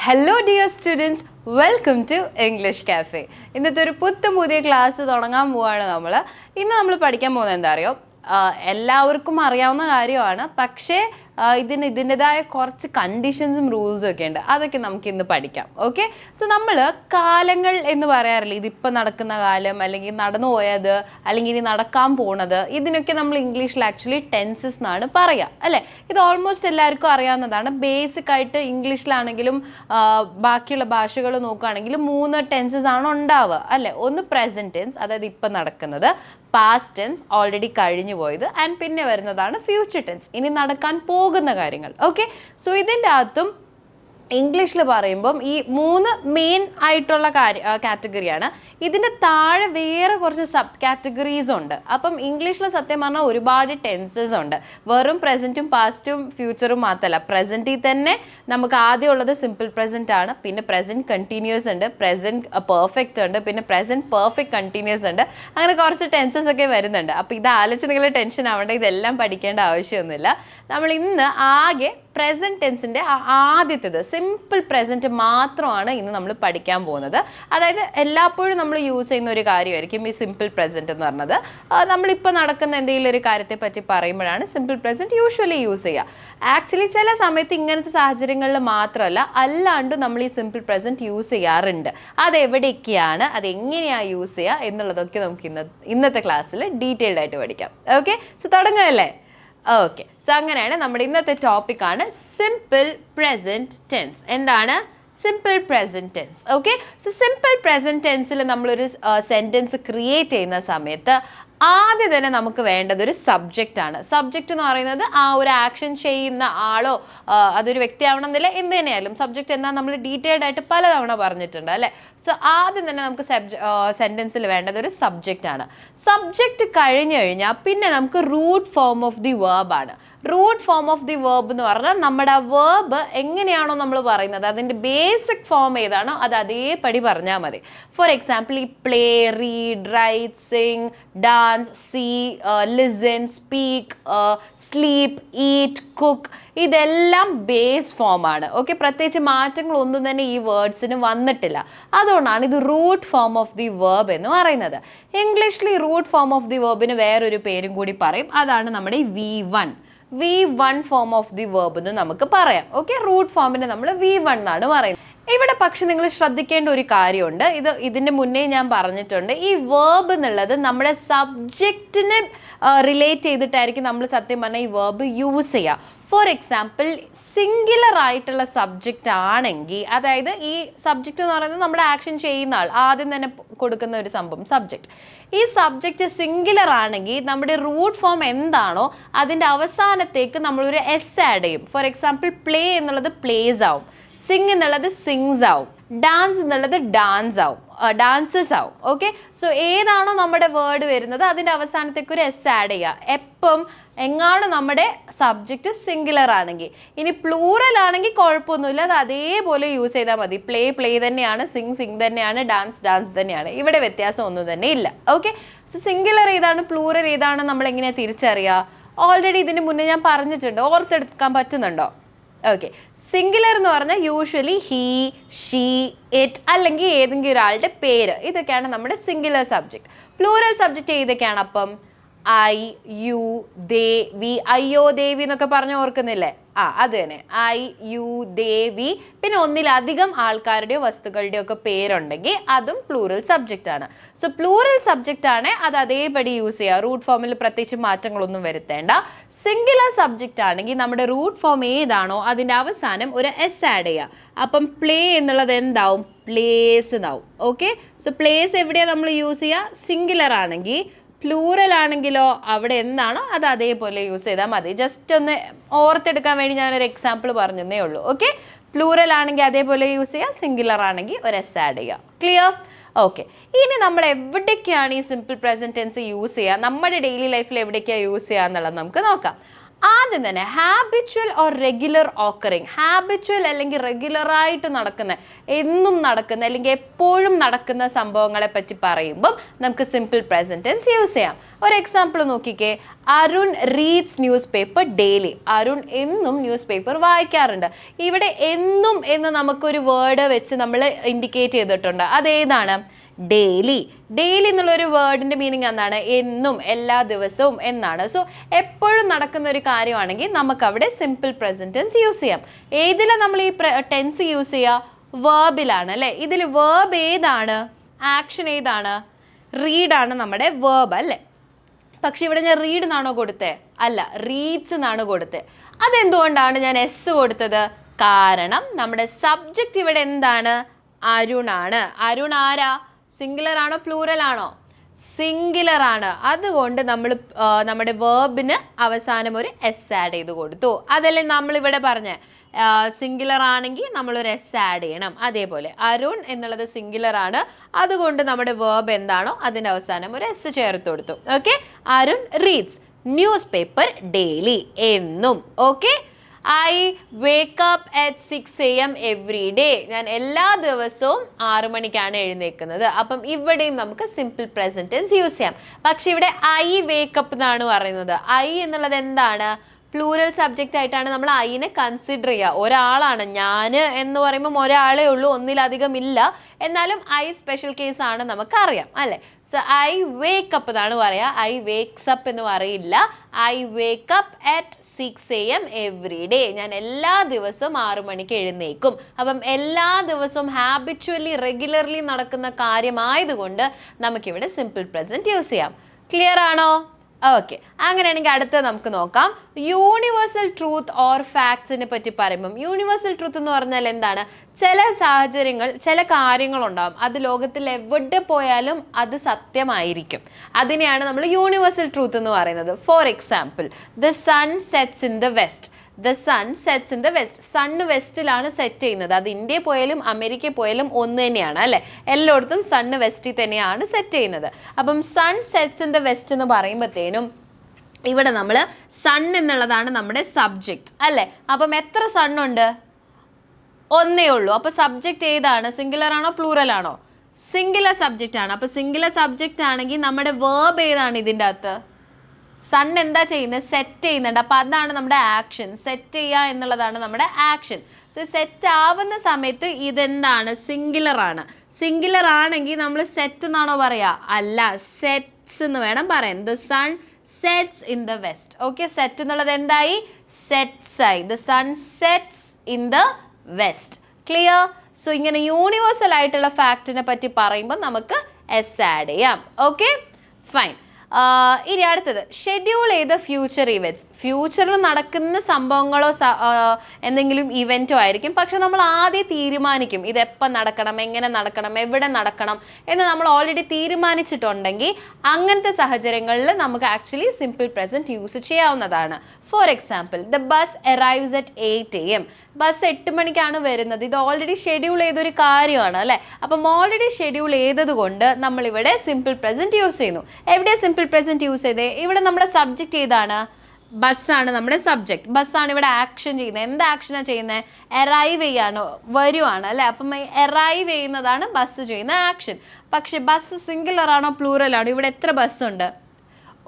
Hello dear students, welcome to English Cafe. ഇന്നത്തെ ഒരു പുതിയ ക്ലാസ് തുടങ്ങാൻ പോവാണ് നമ്മൾ. ഇന്ന് നമ്മൾ പഠിക്കാൻ പോകുന്നത് എന്താ അറിയോ? എല്ലാവർക്കും അറിയാവുന്ന കാര്യമാണ്, പക്ഷേ ഇതിൻ്റെതായ കുറച്ച് കണ്ടീഷൻസും റൂൾസും ഒക്കെ ഉണ്ട്. അതൊക്കെ നമുക്ക് ഇന്ന് പഠിക്കാം. ഓക്കെ, സോ നമ്മൾ കാലങ്ങൾ എന്ന് പറയാറില്ല, ഇതിപ്പോൾ നടക്കുന്ന കാലം, അല്ലെങ്കിൽ നടന്നു പോയത്, അല്ലെങ്കിൽ ഇനി നടക്കാൻ പോണത്, ഇതിനൊക്കെ നമ്മൾ ഇംഗ്ലീഷിൽ ആക്ച്വലി ടെൻസസ് എന്നാണ് പറയുക, അല്ലേ? ഇത് ഓൾമോസ്റ്റ് എല്ലാവർക്കും അറിയാവുന്നതാണ്. ബേസിക് ആയിട്ട് ഇംഗ്ലീഷിലാണെങ്കിലും ബാക്കിയുള്ള ഭാഷകൾ നോക്കുകയാണെങ്കിലും 3 ടെൻസസ് ആണ് ഉണ്ടാവുക, അല്ലേ? ഒന്ന് പ്രസൻറ്റ് ടെൻസ്, അതായത് ഇപ്പം നടക്കുന്നത്, പാസ്റ്റ് ടെൻസ് ഓൾറെഡി കഴിഞ്ഞു പോയത്, ആൻഡ് പിന്നെ വരുന്നതാണ് ഫ്യൂച്ചർ ടെൻസ്, ഇനി നടക്കാൻ പോകുന്ന കാര്യങ്ങൾ. ഓക്കെ, സോ ഇതിൻ്റെ അകത്തും ഇംഗ്ലീഷിൽ പറയുമ്പം ഈ 3 മെയിൻ ആയിട്ടുള്ള കാറ്റഗറിയാണ്. ഇതിൻ്റെ താഴെ വേറെ കുറച്ച് സബ് കാറ്റഗറീസ് ഉണ്ട്. അപ്പം ഇംഗ്ലീഷിൽ സത്യം പറഞ്ഞാൽ ഒരുപാട് ടെൻസസ് ഉണ്ട്. വെറും പ്രസൻറ്റും പാസ്റ്റും ഫ്യൂച്ചറും മാത്രമല്ല, പ്രസൻറ്റിൽ തന്നെ നമുക്ക് ആദ്യം ഉള്ളത് സിമ്പിൾ പ്രസൻറ്റ് ആണ്, പിന്നെ പ്രസൻറ്റ് കണ്ടിന്യൂസ് ഉണ്ട്, പ്രസൻറ്റ് പെർഫെക്റ്റ് ഉണ്ട്, പിന്നെ പ്രസൻറ്റ് പെർഫെക്റ്റ് കണ്ടിന്യൂസ് ഉണ്ട്. അങ്ങനെ കുറച്ച് ടെൻസസ് ഒക്കെ വരുന്നുണ്ട്. അപ്പോൾ ഇത് ആലോചിച്ച് നിങ്ങൾ ടെൻഷൻ ആവേണ്ട, ഇതെല്ലാം പഠിക്കേണ്ട ആവശ്യമൊന്നുമില്ല. നമ്മൾ ഇന്ന് ആകെ പ്രസൻറ്റ് ടെൻസിൻ്റെ ആദ്യത്തേത് സിമ്പിൾ പ്രസൻറ്റ് മാത്രമാണ് ഇന്ന് നമ്മൾ പഠിക്കാൻ പോകുന്നത്. അതായത് എല്ലായ്പ്പോഴും നമ്മൾ യൂസ് ചെയ്യുന്ന ഒരു കാര്യമായിരിക്കും ഈ സിമ്പിൾ പ്രസൻറ്റ് എന്ന് പറഞ്ഞത്. നമ്മളിപ്പോൾ നടക്കുന്ന എന്തെങ്കിലും ഒരു കാര്യത്തെ പറ്റി പറയുമ്പോഴാണ് സിമ്പിൾ പ്രസൻറ്റ് യൂഷ്വലി യൂസ് ചെയ്യുക. ആക്ച്വലി ചില സമയത്ത് ഇങ്ങനത്തെ സാഹചര്യങ്ങളിൽ മാത്രമല്ല, അല്ലാണ്ട് നമ്മൾ ഈ സിമ്പിൾ പ്രസൻറ്റ് യൂസ് ചെയ്യാറുണ്ട്. അതെവിടെയൊക്കെയാണ്, അതെങ്ങനെയാണ് യൂസ് ചെയ്യുക എന്നുള്ളതൊക്കെ നമുക്ക് ഇന്നത്തെ ക്ലാസ്സിൽ ഡീറ്റെയിൽഡ് ആയിട്ട് പഠിക്കാം. ഓക്കെ, സോ തുടങ്ങുകയല്ലേ? ഓക്കെ, സോ അങ്ങനെയാണ് നമ്മുടെ ഇന്നത്തെ ടോപ്പിക്കാണ് സിമ്പിൾ പ്രസൻറ്റ് ടെൻസ്. എന്താണ് simple present tense? Okay, so simple present ടെൻസിൽ നമ്മളൊരു സെൻറ്റൻസ് ക്രിയേറ്റ് ചെയ്യുന്ന സമയത്ത് ആദ്യം തന്നെ നമുക്ക് വേണ്ടത് ഒരു സബ്ജക്റ്റ് ആണ്. സബ്ജക്റ്റ് എന്ന് പറയുന്നത് ആ ഒരു ആക്ഷൻ ചെയ്യുന്ന ആളോ അതൊരു വ്യക്തിയാവണം എന്നില്ല, എന്ത് തന്നെയായാലും സബ്ജക്റ്റ് എന്താ നമ്മൾ ഡീറ്റെയിൽഡ് ആയിട്ട് പലതവണ പറഞ്ഞിട്ടുണ്ട്, അല്ലേ? സോ ആദ്യം തന്നെ നമുക്ക് സെൻറ്റൻസിൽ വേണ്ടത് ഒരു സബ്ജക്റ്റ് ആണ്. സബ്ജക്റ്റ് കഴിഞ്ഞു കഴിഞ്ഞാൽ പിന്നെ നമുക്ക് root form of the verb ആണ്. Root form of the verb എന്ന് പറഞ്ഞാൽ നമ്മുടെ ആ വേർബ് എങ്ങനെയാണോ നമ്മൾ പറയുന്നത്, അതിൻ്റെ ബേസിക് ഫോം ഏതാണോ അത് അതേപടി പറഞ്ഞാൽ മതി. ഫോർ എക്സാമ്പിൾ, ഈ play, read, write, sing, dance, see, listen, speak, sleep, eat, cook, ഇതെല്ലാം ബേസ് ഫോമാണ്. ഓക്കെ, പ്രത്യേകിച്ച് മാറ്റങ്ങളൊന്നും തന്നെ ഈ വേർഡ്സിന് വന്നിട്ടില്ല. അതുകൊണ്ടാണ് ഇത് root form of the verb എന്ന് പറയുന്നത്. ഇംഗ്ലീഷിൽ ഈ റൂട്ട് ഫോം ഓഫ് ദി വേർബിന് വേറൊരു പേരും കൂടി പറയും, അതാണ് നമ്മുടെ V1 form of the verb എന്ന് നമുക്ക് പറയാം. ഓക്കെ, റൂട്ട് ഫോമിനെ നമ്മൾ V1 എന്നാണ് പറയുന്നത്. ഇവിടെ പക്ഷെ നിങ്ങൾ ശ്രദ്ധിക്കേണ്ട ഒരു കാര്യമുണ്ട്, ഇതിൻ്റെ മുന്നേ ഞാൻ പറഞ്ഞിട്ടുണ്ട്. ഈ വേർബ് എന്നുള്ളത് നമ്മുടെ സബ്ജക്റ്റിനെ റിലേറ്റ് ചെയ്തിട്ടായിരിക്കും നമ്മൾ സത്യം പറഞ്ഞാൽ ഈ വേർബ് യൂസ് ചെയ്യുക. ഫോർ എക്സാമ്പിൾ, സിംഗുലർ ആയിട്ടുള്ള സബ്ജക്റ്റ് ആണെങ്കിൽ, അതായത് ഈ സബ്ജക്റ്റ് എന്ന് പറയുന്നത് നമ്മുടെ ആക്ഷൻ ചെയ്യുന്ന ആൾ ആദ്യം തന്നെ കൊടുക്കുന്ന ഒരു സംഭവം സബ്ജക്റ്റ്. ഈ സബ്ജക്റ്റ് സിംഗുലർ ആണെങ്കിൽ നമ്മുടെ റൂട്ട് ഫോം എന്താണോ അതിൻ്റെ അവസാനത്തേക്ക് നമ്മളൊരു എസ് ആഡ് ചെയ്യും. ഫോർ എക്സാമ്പിൾ, പ്ലേ എന്നുള്ളത് പ്ലേസ് ആവും, സിങ് എന്നുള്ളത് സിങ്സ് ആവും, ഡാൻസ് എന്നുള്ളത് ഡാൻസസ് ആവും. ഓക്കെ, സോ ഏതാണോ നമ്മുടെ വേർഡ് വരുന്നത് അതിൻ്റെ അവസാനത്തേക്ക് ഒരു എസ് ആഡ് ചെയ്യുക. എപ്പം എങ്ങാണ് നമ്മുടെ സബ്ജക്റ്റ് സിംഗുലർ ആണെങ്കിൽ. ഇനി പ്ലൂറൽ ആണെങ്കിൽ കുഴപ്പമൊന്നുമില്ല, അത് അതേപോലെ യൂസ് ചെയ്താൽ മതി. പ്ലേ തന്നെയാണ്, സിങ് തന്നെയാണ്, ഡാൻസ് തന്നെയാണ്, ഇവിടെ വ്യത്യാസം ഒന്നും തന്നെ ഇല്ല. ഓക്കെ, സോ സിംഗുലർ ഏതാണ് പ്ലൂറൽ ഏതാണ് നമ്മൾ എങ്ങനെയാണ് തിരിച്ചറിയുക? ഓൾറെഡി ഇതിന് മുന്നേ ഞാൻ പറഞ്ഞിട്ടുണ്ട്, ഓർത്തെടുക്കാൻ പറ്റുന്നുണ്ടോ? ഓക്കെ, സിംഗുലർ എന്ന് പറഞ്ഞാൽ യൂഷ്വലി ഹീ, ഷീ, ഇറ്റ് അല്ലെങ്കിൽ ഏതെങ്കിലും ഒരാളുടെ പേര്, ഇതൊക്കെയാണ് നമ്മുടെ സിംഗുലർ സബ്ജക്റ്റ്. പ്ലൂറൽ സബ്ജക്റ്റ് ഏതൊക്കെയാണ് അപ്പം? I, you, they, we. അയ്യോ ദേവി എന്നൊക്കെ പറഞ്ഞ് ഓർക്കുന്നില്ലേ? അത് തന്നെ, ഐ, യു, ദേ, വി. പിന്നെ ഒന്നിലധികം ആൾക്കാരുടെയോ വസ്തുക്കളുടെയോ ഒക്കെ പേരുണ്ടെങ്കിൽ അതും പ്ലൂറൽ സബ്ജക്റ്റ് ആണ്. സോ പ്ലൂറൽ സബ്ജക്റ്റ് ആണ്, അത് അതേപടി യൂസ് ചെയ്യുക, റൂട്ട് ഫോമിൽ പ്രത്യേകിച്ച് മാറ്റങ്ങളൊന്നും വരുത്തേണ്ട. സിംഗുലർ സബ്ജക്റ്റ് ആണെങ്കിൽ നമ്മുടെ റൂട്ട് ഫോം ഏതാണോ അതിൻ്റെ അവസാനം ഒരു എസ് ആഡ് ചെയ്യുക. അപ്പം പ്ലേ എന്നുള്ളത് എന്താവും? പ്ലേസ് എന്നാവും. ഓക്കെ, സോ പ്ലേസ് എവിടെയാണ് നമ്മൾ യൂസ് ചെയ്യുക? സിംഗുലർ ആണെങ്കിൽ. പ്ലൂറൽ ആണെങ്കിലോ അവിടെ എന്താണോ അത് അതേപോലെ യൂസ് ചെയ്താൽ മതി. ജസ്റ്റ് ഒന്ന് ഓർത്തെടുക്കാൻ വേണ്ടി ഞാനൊരു എക്സാമ്പിൾ പറഞ്ഞതേ ഉള്ളൂ. ഓക്കെ, പ്ലൂറൽ ആണെങ്കിൽ അതേപോലെ യൂസ് ചെയ്യുക, സിംഗുലർ ആണെങ്കിൽ ഒരു എസ് ആഡ് ചെയ്യുക. ക്ലിയർ? ഓക്കെ, ഇനി നമ്മൾ എവിടേക്കാണ് ഈ സിമ്പിൾ പ്രസൻറ്റ് ടെൻസ് യൂസ് ചെയ്യുക, നമ്മുടെ ഡെയിലി ലൈഫിൽ എവിടേക്കാണ് യൂസ് ചെയ്യുക എന്നുള്ളത് നമുക്ക് നോക്കാം. ആദ്യം തന്നെ habitual or regular occurring, habitual അല്ലെങ്കിൽ റെഗുലറായിട്ട് നടക്കുന്ന, എന്നും നടക്കുന്ന അല്ലെങ്കിൽ എപ്പോഴും നടക്കുന്ന സംഭവങ്ങളെ പറ്റി പറയുമ്പം നമുക്ക് സിമ്പിൾ പ്രസന്റ് ടെൻസ് യൂസ് ചെയ്യാം. ഒരു എക്സാമ്പിൾ നോക്കിക്കേ, Arun reads newspaper daily. Arun എന്നും ന്യൂസ് പേപ്പർ വായിക്കാറുണ്ട്. ഇവിടെ എന്നും എന്ന് നമുക്കൊരു വേർഡ് വെച്ച് നമ്മൾ ഇൻഡിക്കേറ്റ് ചെയ്തിട്ടുണ്ട്. അതേതാണ്? ഡെയിലി. ഡെയിലി എന്നുള്ളൊരു വേർഡിൻ്റെ മീനിങ് എന്താണ്? എന്നും, എല്ലാ ദിവസവും എന്നാണ്. സോ എപ്പോഴും നടക്കുന്ന ഒരു കാര്യമാണെങ്കിൽ നമുക്കവിടെ സിമ്പിൾ പ്രസന്റ് ടെൻസ് യൂസ് ചെയ്യാം. ഏതിലാണ് നമ്മൾ ഈ ടെൻസ് യൂസ് ചെയ്യുക? വേർബിലാണ് അല്ലേ? ഇതിൽ വേർബ് ഏതാണ്? ആക്ഷൻ ഏതാണ്? റീഡാണ് നമ്മുടെ വേർബ് അല്ലേ? പക്ഷെ ഇവിടെ ഞാൻ റീഡ് എന്നാണോ കൊടുത്തത്? അല്ല, റീഡ്സ് എന്നാണ് കൊടുത്തത്. അതെന്തുകൊണ്ടാണ് ഞാൻ എസ് കൊടുത്തത്? കാരണം നമ്മുടെ സബ്ജക്റ്റ് ഇവിടെ എന്താണ്? അരുണാണ്. അരുൺ ആരാ? സിംഗുലർ ആണോ പ്ലൂറൽ ആണോ? സിംഗുലർ ആണ്. അതുകൊണ്ട് നമ്മൾ നമ്മുടെ വേർബിന് അവസാനം ഒരു എസ് ആഡ് ചെയ്ത് കൊടുത്തു. അതല്ലേ നമ്മളിവിടെ പറഞ്ഞ സിംഗുലർ ആണെങ്കിൽ നമ്മളൊരു എസ് ആഡ് ചെയ്യണം. അതേപോലെ അരുൺ എന്നുള്ളത് സിംഗുലർ ആണ്, അതുകൊണ്ട് നമ്മുടെ വേർബ് എന്താണോ അതിൻ്റെ അവസാനം ഒരു എസ് ചേർത്ത് കൊടുത്തു. Okay, Arun reads newspaper daily, എന്നും. Okay, I wake up at 6 AM every day. ഞാൻ എല്ലാ ദിവസവും 6 മണിക്കാണ് എഴുന്നേൽക്കുന്നത്. അപ്പം ഇവിടെയും നമുക്ക് സിമ്പിൾ പ്രസന്റ് ടെൻസ് യൂസ് ചെയ്യാം. പക്ഷെ ഇവിടെ I wake up എന്നാണ് പറയുന്നത്. I എന്നുള്ളത് എന്താണ്? പ്ലൂറൽ സബ്ജക്റ്റ് ആയിട്ടാണ് നമ്മൾ ഐനെ കൺസിഡർ ചെയ്യുക. ഒരാളാണ്, ഞാൻ എന്ന് പറയുമ്പം ഒരാളേ ഉള്ളൂ, ഒന്നിലധികം ഇല്ല. എന്നാലും ഐ സ്പെഷ്യൽ കേസ് ആണ് നമുക്കറിയാം അല്ലേ? സോ ഐ വേക്ക് അപ്പ് എന്നാണ് പറയുക. ഐ വേക്സ് അപ്പ് എന്ന് പറയില്ല. I wake up at 6 AM every day. ഞാൻ എല്ലാ ദിവസവും 6 മണിക്ക് എഴുന്നേക്കും. അപ്പം എല്ലാ ദിവസവും ഹാബിച്വലി റെഗുലർലി നടക്കുന്ന കാര്യമായതുകൊണ്ട് നമുക്കിവിടെ സിമ്പിൾ പ്രസന്റ് യൂസ് ചെയ്യാം. ക്ലിയർ ആണോ? ഓക്കെ, അങ്ങനെയാണെങ്കിൽ അടുത്തത് നമുക്ക് നോക്കാം. യൂണിവേഴ്സൽ ട്രൂത്ത് ഓർ ഫാക്ട്സിനെ പറ്റി പറയുമ്പം യൂണിവേഴ്സൽ ട്രൂത്ത് എന്ന് പറഞ്ഞാൽ എന്താണ്? ചില സാഹചര്യങ്ങൾ, ചില കാര്യങ്ങളുണ്ടാകും, അത് ലോകത്തിൽ എവിടെ പോയാലും അത് സത്യമായിരിക്കും. അതിനെയാണ് നമ്മൾ യൂണിവേഴ്സൽ ട്രൂത്ത് എന്ന് പറയുന്നത്. For example, the sun sets in the west. The sun sets in the west. Sun വെസ്റ്റിലാണ് സെറ്റ് ചെയ്യുന്നത്. അത് ഇന്ത്യയിൽ പോയാലും അമേരിക്കയിൽ പോയാലും ഒന്ന് തന്നെയാണ് അല്ലേ? എല്ലായിടത്തും സണ്ണ് വെസ്റ്റിൽ തന്നെയാണ് സെറ്റ് ചെയ്യുന്നത്. അപ്പം sun sets in the west എന്ന് പറയുമ്പോഴത്തേനും ഇവിടെ നമ്മൾ സൺ എന്നുള്ളതാണ് നമ്മുടെ സബ്ജക്റ്റ് അല്ലേ? അപ്പം എത്ര സണ്ണുണ്ട്? ഒന്നേ ഉള്ളൂ. അപ്പോൾ സബ്ജക്റ്റ് ഏതാണ്? സിംഗുലർ ആണോ പ്ലൂറൽ ആണോ? സിംഗുലർ സബ്ജക്റ്റ് ആണ്. അപ്പോൾ സിംഗുലർ സബ്ജക്റ്റ് ആണെങ്കിൽ നമ്മുടെ വേർബ് ഏതാണ് ഇതിൻ്റെ അകത്ത്? സൺ എന്താ ചെയ്യുന്നത്? സെറ്റ് ചെയ്യുന്നുണ്ട്. അപ്പോൾ അതാണ് നമ്മുടെ ആക്ഷൻ. സെറ്റ് ചെയ്യുക എന്നുള്ളതാണ് നമ്മുടെ ആക്ഷൻ. സോ സെറ്റ് ആവുന്ന സമയത്ത് ഇതെന്താണ്? സിംഗുലർ ആണ്. സിംഗുലർ ആണെങ്കിൽ നമ്മൾ സെറ്റ് എന്നാണോ പറയുക? അല്ല, സെറ്റ്സ് എന്ന് വേണം പറയാൻ. The sun sets in the west. Okay, set എന്നുള്ളത് എന്തായി? സെറ്റ്സ് ആയി. The sun sets in the west. Clear? So ഇങ്ങനെ യൂണിവേഴ്സൽ ആയിട്ടുള്ള ഫാക്റ്റിനെ പറ്റി പറയുമ്പോൾ നമുക്ക് എസ് ആഡ് ചെയ്യാം. Okay, fine. ഇനി അടുത്തത്, ഷെഡ്യൂൾ ചെയ്ത ഫ്യൂച്ചർ ഇവൻറ്റ്സ്. ഫ്യൂച്ചറിൽ നടക്കുന്ന സംഭവങ്ങളോ എന്തെങ്കിലും ഇവൻറ്റോ ആയിരിക്കും. പക്ഷെ നമ്മൾ ആദ്യം തീരുമാനിക്കും ഇതെപ്പം നടക്കണം, എങ്ങനെ നടക്കണം, എവിടെ നടക്കണം എന്ന് നമ്മൾ ഓൾറെഡി തീരുമാനിച്ചിട്ടുണ്ടെങ്കിൽ അങ്ങനത്തെ സാഹചര്യങ്ങളിൽ നമുക്ക് ആക്ച്വലി സിമ്പിൾ പ്രസൻറ്റ് യൂസ് ചെയ്യാവുന്നതാണ്. Four example, the bus arrives at 8 AM. Bus 8 മണിക്കാണ് വരുന്നത്. ഇത് ഓൾറെഡി ഷെഡ്യൂൾ ചെയ്തൊരു കാര്യമാണ് അല്ലേ? അപ്പം ഓൾറെഡി ഷെഡ്യൂൾ ചെയ്തത് കൊണ്ട് നമ്മളിവിടെ സിമ്പിൾ പ്രസൻറ്റ് യൂസ് ചെയ്യുന്നു. എവിടെ സിമ്പിൾ പ്രസൻറ്റ് യൂസ് ചെയ്തേ? ഇവിടെ നമ്മുടെ സബ്ജക്റ്റ് ഏതാണ്? ബസ്സാണ് നമ്മുടെ സബ്ജക്റ്റ്. ബസ്സാണ് ഇവിടെ ആക്ഷൻ ചെയ്യുന്നത്. എന്ത് ആക്ഷനാണ് ചെയ്യുന്നത്? അറൈവ് ചെയ്യാണ്, വരുവാണ് അല്ലേ? അപ്പം അറൈവ് ചെയ്യുന്നതാണ് ബസ് ചെയ്യുന്ന ആക്ഷൻ. പക്ഷെ ബസ് സിംഗുലർ ആണോ പ്ലൂറൽ ആണോ? ഇവിടെ എത്ര ബസ്സുണ്ട്?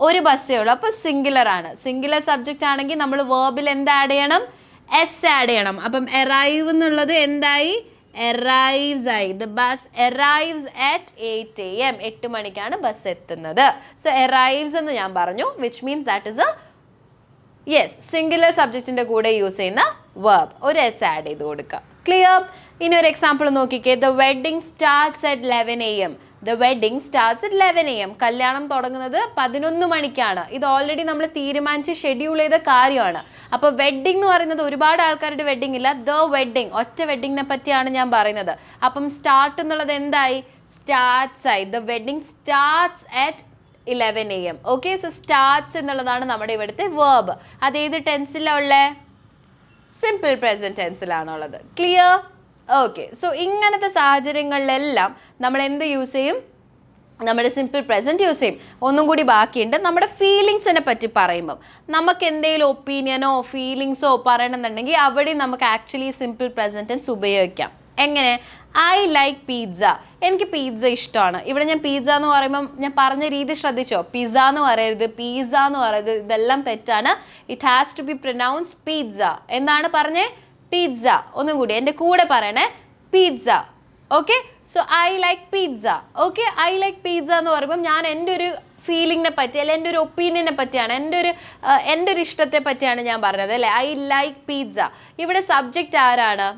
ഒരു ബസ്സേ ഉള്ളൂ. അപ്പോൾ സിംഗുലർ ആണ്. സിംഗുലർ സബ്ജക്റ്റ് ആണെങ്കിൽ നമ്മൾ വേർബിൽ എന്ത് ആഡ് ചെയ്യണം? എസ് ആഡ് ചെയ്യണം. അപ്പം അറൈവ് എന്നുള്ളത് എന്തായി? അറൈവ്സ് ആയി. The bus arrives at 8 AM. 8 മണിക്കാണ് ബസ് എത്തുന്നത്. സോ അറൈവ്സ് എന്ന് ഞാൻ പറഞ്ഞു, which means that is a singular സബ്ജക്റ്റിൻ്റെ കൂടെ യൂസ് ചെയ്യുന്ന വേർബ്. ഒരു എസ് ആഡ് ചെയ്ത് കൊടുക്കുക. ക്ലിയർ? ഇനി ഒരു എക്സാമ്പിൾ നോക്കിക്കേ. The wedding starts at 11 AM. The wedding starts at 11 AM. കല്യാണം തുടങ്ങുന്നത് 11 മണിക്കാണ്. ഇത് ഓൾറെഡി നമ്മൾ തീരുമാനിച്ച് ഷെഡ്യൂൾ ചെയ്ത കാര്യമാണ്. അപ്പോൾ വെഡിങ് എന്ന് പറയുന്നത് ഒരുപാട് ആൾക്കാരുടെ വെഡിങ് ഇല്ല. ദ വെഡിങ്, ഒറ്റ വെഡിങ്ങിനെ പറ്റിയാണ് ഞാൻ പറയുന്നത്. അപ്പം സ്റ്റാർട്ട് എന്നുള്ളത് എന്തായി? സ്റ്റാർട്ട്സ് ആയി. The wedding starts at 11 AM. Okay, so starts എന്നുള്ളതാണ് നമ്മുടെ ഇവിടുത്തെ വേർബ്. അത് ഏത് ടെൻസിലാണ് ഉള്ളത്? സിമ്പിൾ പ്രസൻറ്റ് ടെൻസിലാണുള്ളത്. ക്ലിയർ? ഓക്കെ, സോ ഇങ്ങനത്തെ സാഹചര്യങ്ങളിലെല്ലാം നമ്മൾ എന്ത് യൂസ് ചെയ്യും? നമ്മുടെ സിമ്പിൾ പ്രസൻറ്റ് യൂസ് ചെയ്യും. ഒന്നും കൂടി ബാക്കിയുണ്ട്. നമ്മുടെ ഫീലിങ്സിനെ പറ്റി പറയുമ്പം നമുക്ക് എന്തെങ്കിലും ഒപ്പീനിയനോ ഫീലിങ്സോ പറയണമെന്നുണ്ടെങ്കിൽ അവിടെ നമുക്ക് ആക്ച്വലി സിമ്പിൾ പ്രസൻറ്റ് ടെൻസ് ഉപയോഗിക്കാം. എങ്ങനെ? I like pizza. എനിക്ക് പിസ്സ ഇഷ്ടമാണ്. ഇവിടെ ഞാൻ പിസ്സ എന്ന് പറയുമ്പം ഞാൻ പറഞ്ഞ രീതി ശ്രദ്ധിച്ചോ? പിസ്സ എന്ന് പറയരുത്, പിസ്സ എന്ന് പറയരുത്, ഇതെല്ലാം തെറ്റാണ്. It has to be pronounce pizza. എന്താണ് പറഞ്ഞേ? പിസ്സ. ഒന്നും കൂടി എൻ്റെ കൂടെ പറയണേ, pizza. Okay, so I like pizza. Okay, I like pizza എന്ന് പറയുമ്പം ഞാൻ എൻ്റെ ഒരു ഫീലിങ്ങിനെ പറ്റി അല്ലെ എൻ്റെ ഒരു ഒപ്പീനിയനെ പറ്റിയാണ്, എൻ്റെ ഒരു ഇഷ്ടത്തെ പറ്റിയാണ് ഞാൻ പറഞ്ഞത് അല്ലേ. I like pizza. ഇവിടെ സബ്ജക്റ്റ് ആരാണ്?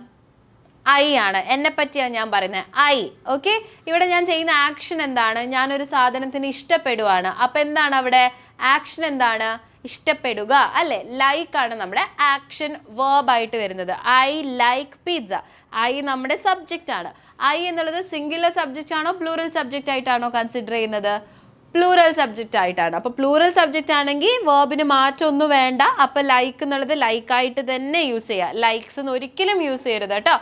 ഐ ആണ്. എന്നെ പറ്റിയാണ് ഞാൻ പറയുന്നത്, ഐ. ഓക്കെ, ഇവിടെ ഞാൻ ചെയ്യുന്ന ആക്ഷൻ എന്താണ്? ഞാനൊരു സാധനത്തിന് ഇഷ്ടപ്പെടുവാണ്. അപ്പം എന്താണ് അവിടെ ആക്ഷൻ? എന്താണ്? ഇഷ്ടപ്പെടുക അല്ലേ. ലൈക്ക് ആണ് നമ്മുടെ ആക്ഷൻ വേർബായിട്ട് വരുന്നത്. I like pizza. ഐ നമ്മുടെ സബ്ജക്റ്റ് ആണ്. ഐ എന്നുള്ളത് സിംഗുലർ സബ്ജക്റ്റ് ആണോ പ്ലൂറൽ സബ്ജക്റ്റ് ആയിട്ടാണോ കൺസിഡർ ചെയ്യുന്നത്? പ്ലൂറൽ സബ്ജക്റ്റ് ആയിട്ടാണ്. അപ്പോൾ പ്ലൂറൽ സബ്ജക്റ്റ് ആണെങ്കിൽ വേർബിന് മാറ്റമൊന്നും വേണ്ട. അപ്പോൾ ലൈക്ക് എന്നുള്ളത് ലൈക്കായിട്ട് തന്നെ യൂസ് ചെയ്യുക. ലൈക്സ് എന്ന് ഒരിക്കലും യൂസ് ചെയ്യരുത് കേട്ടോ.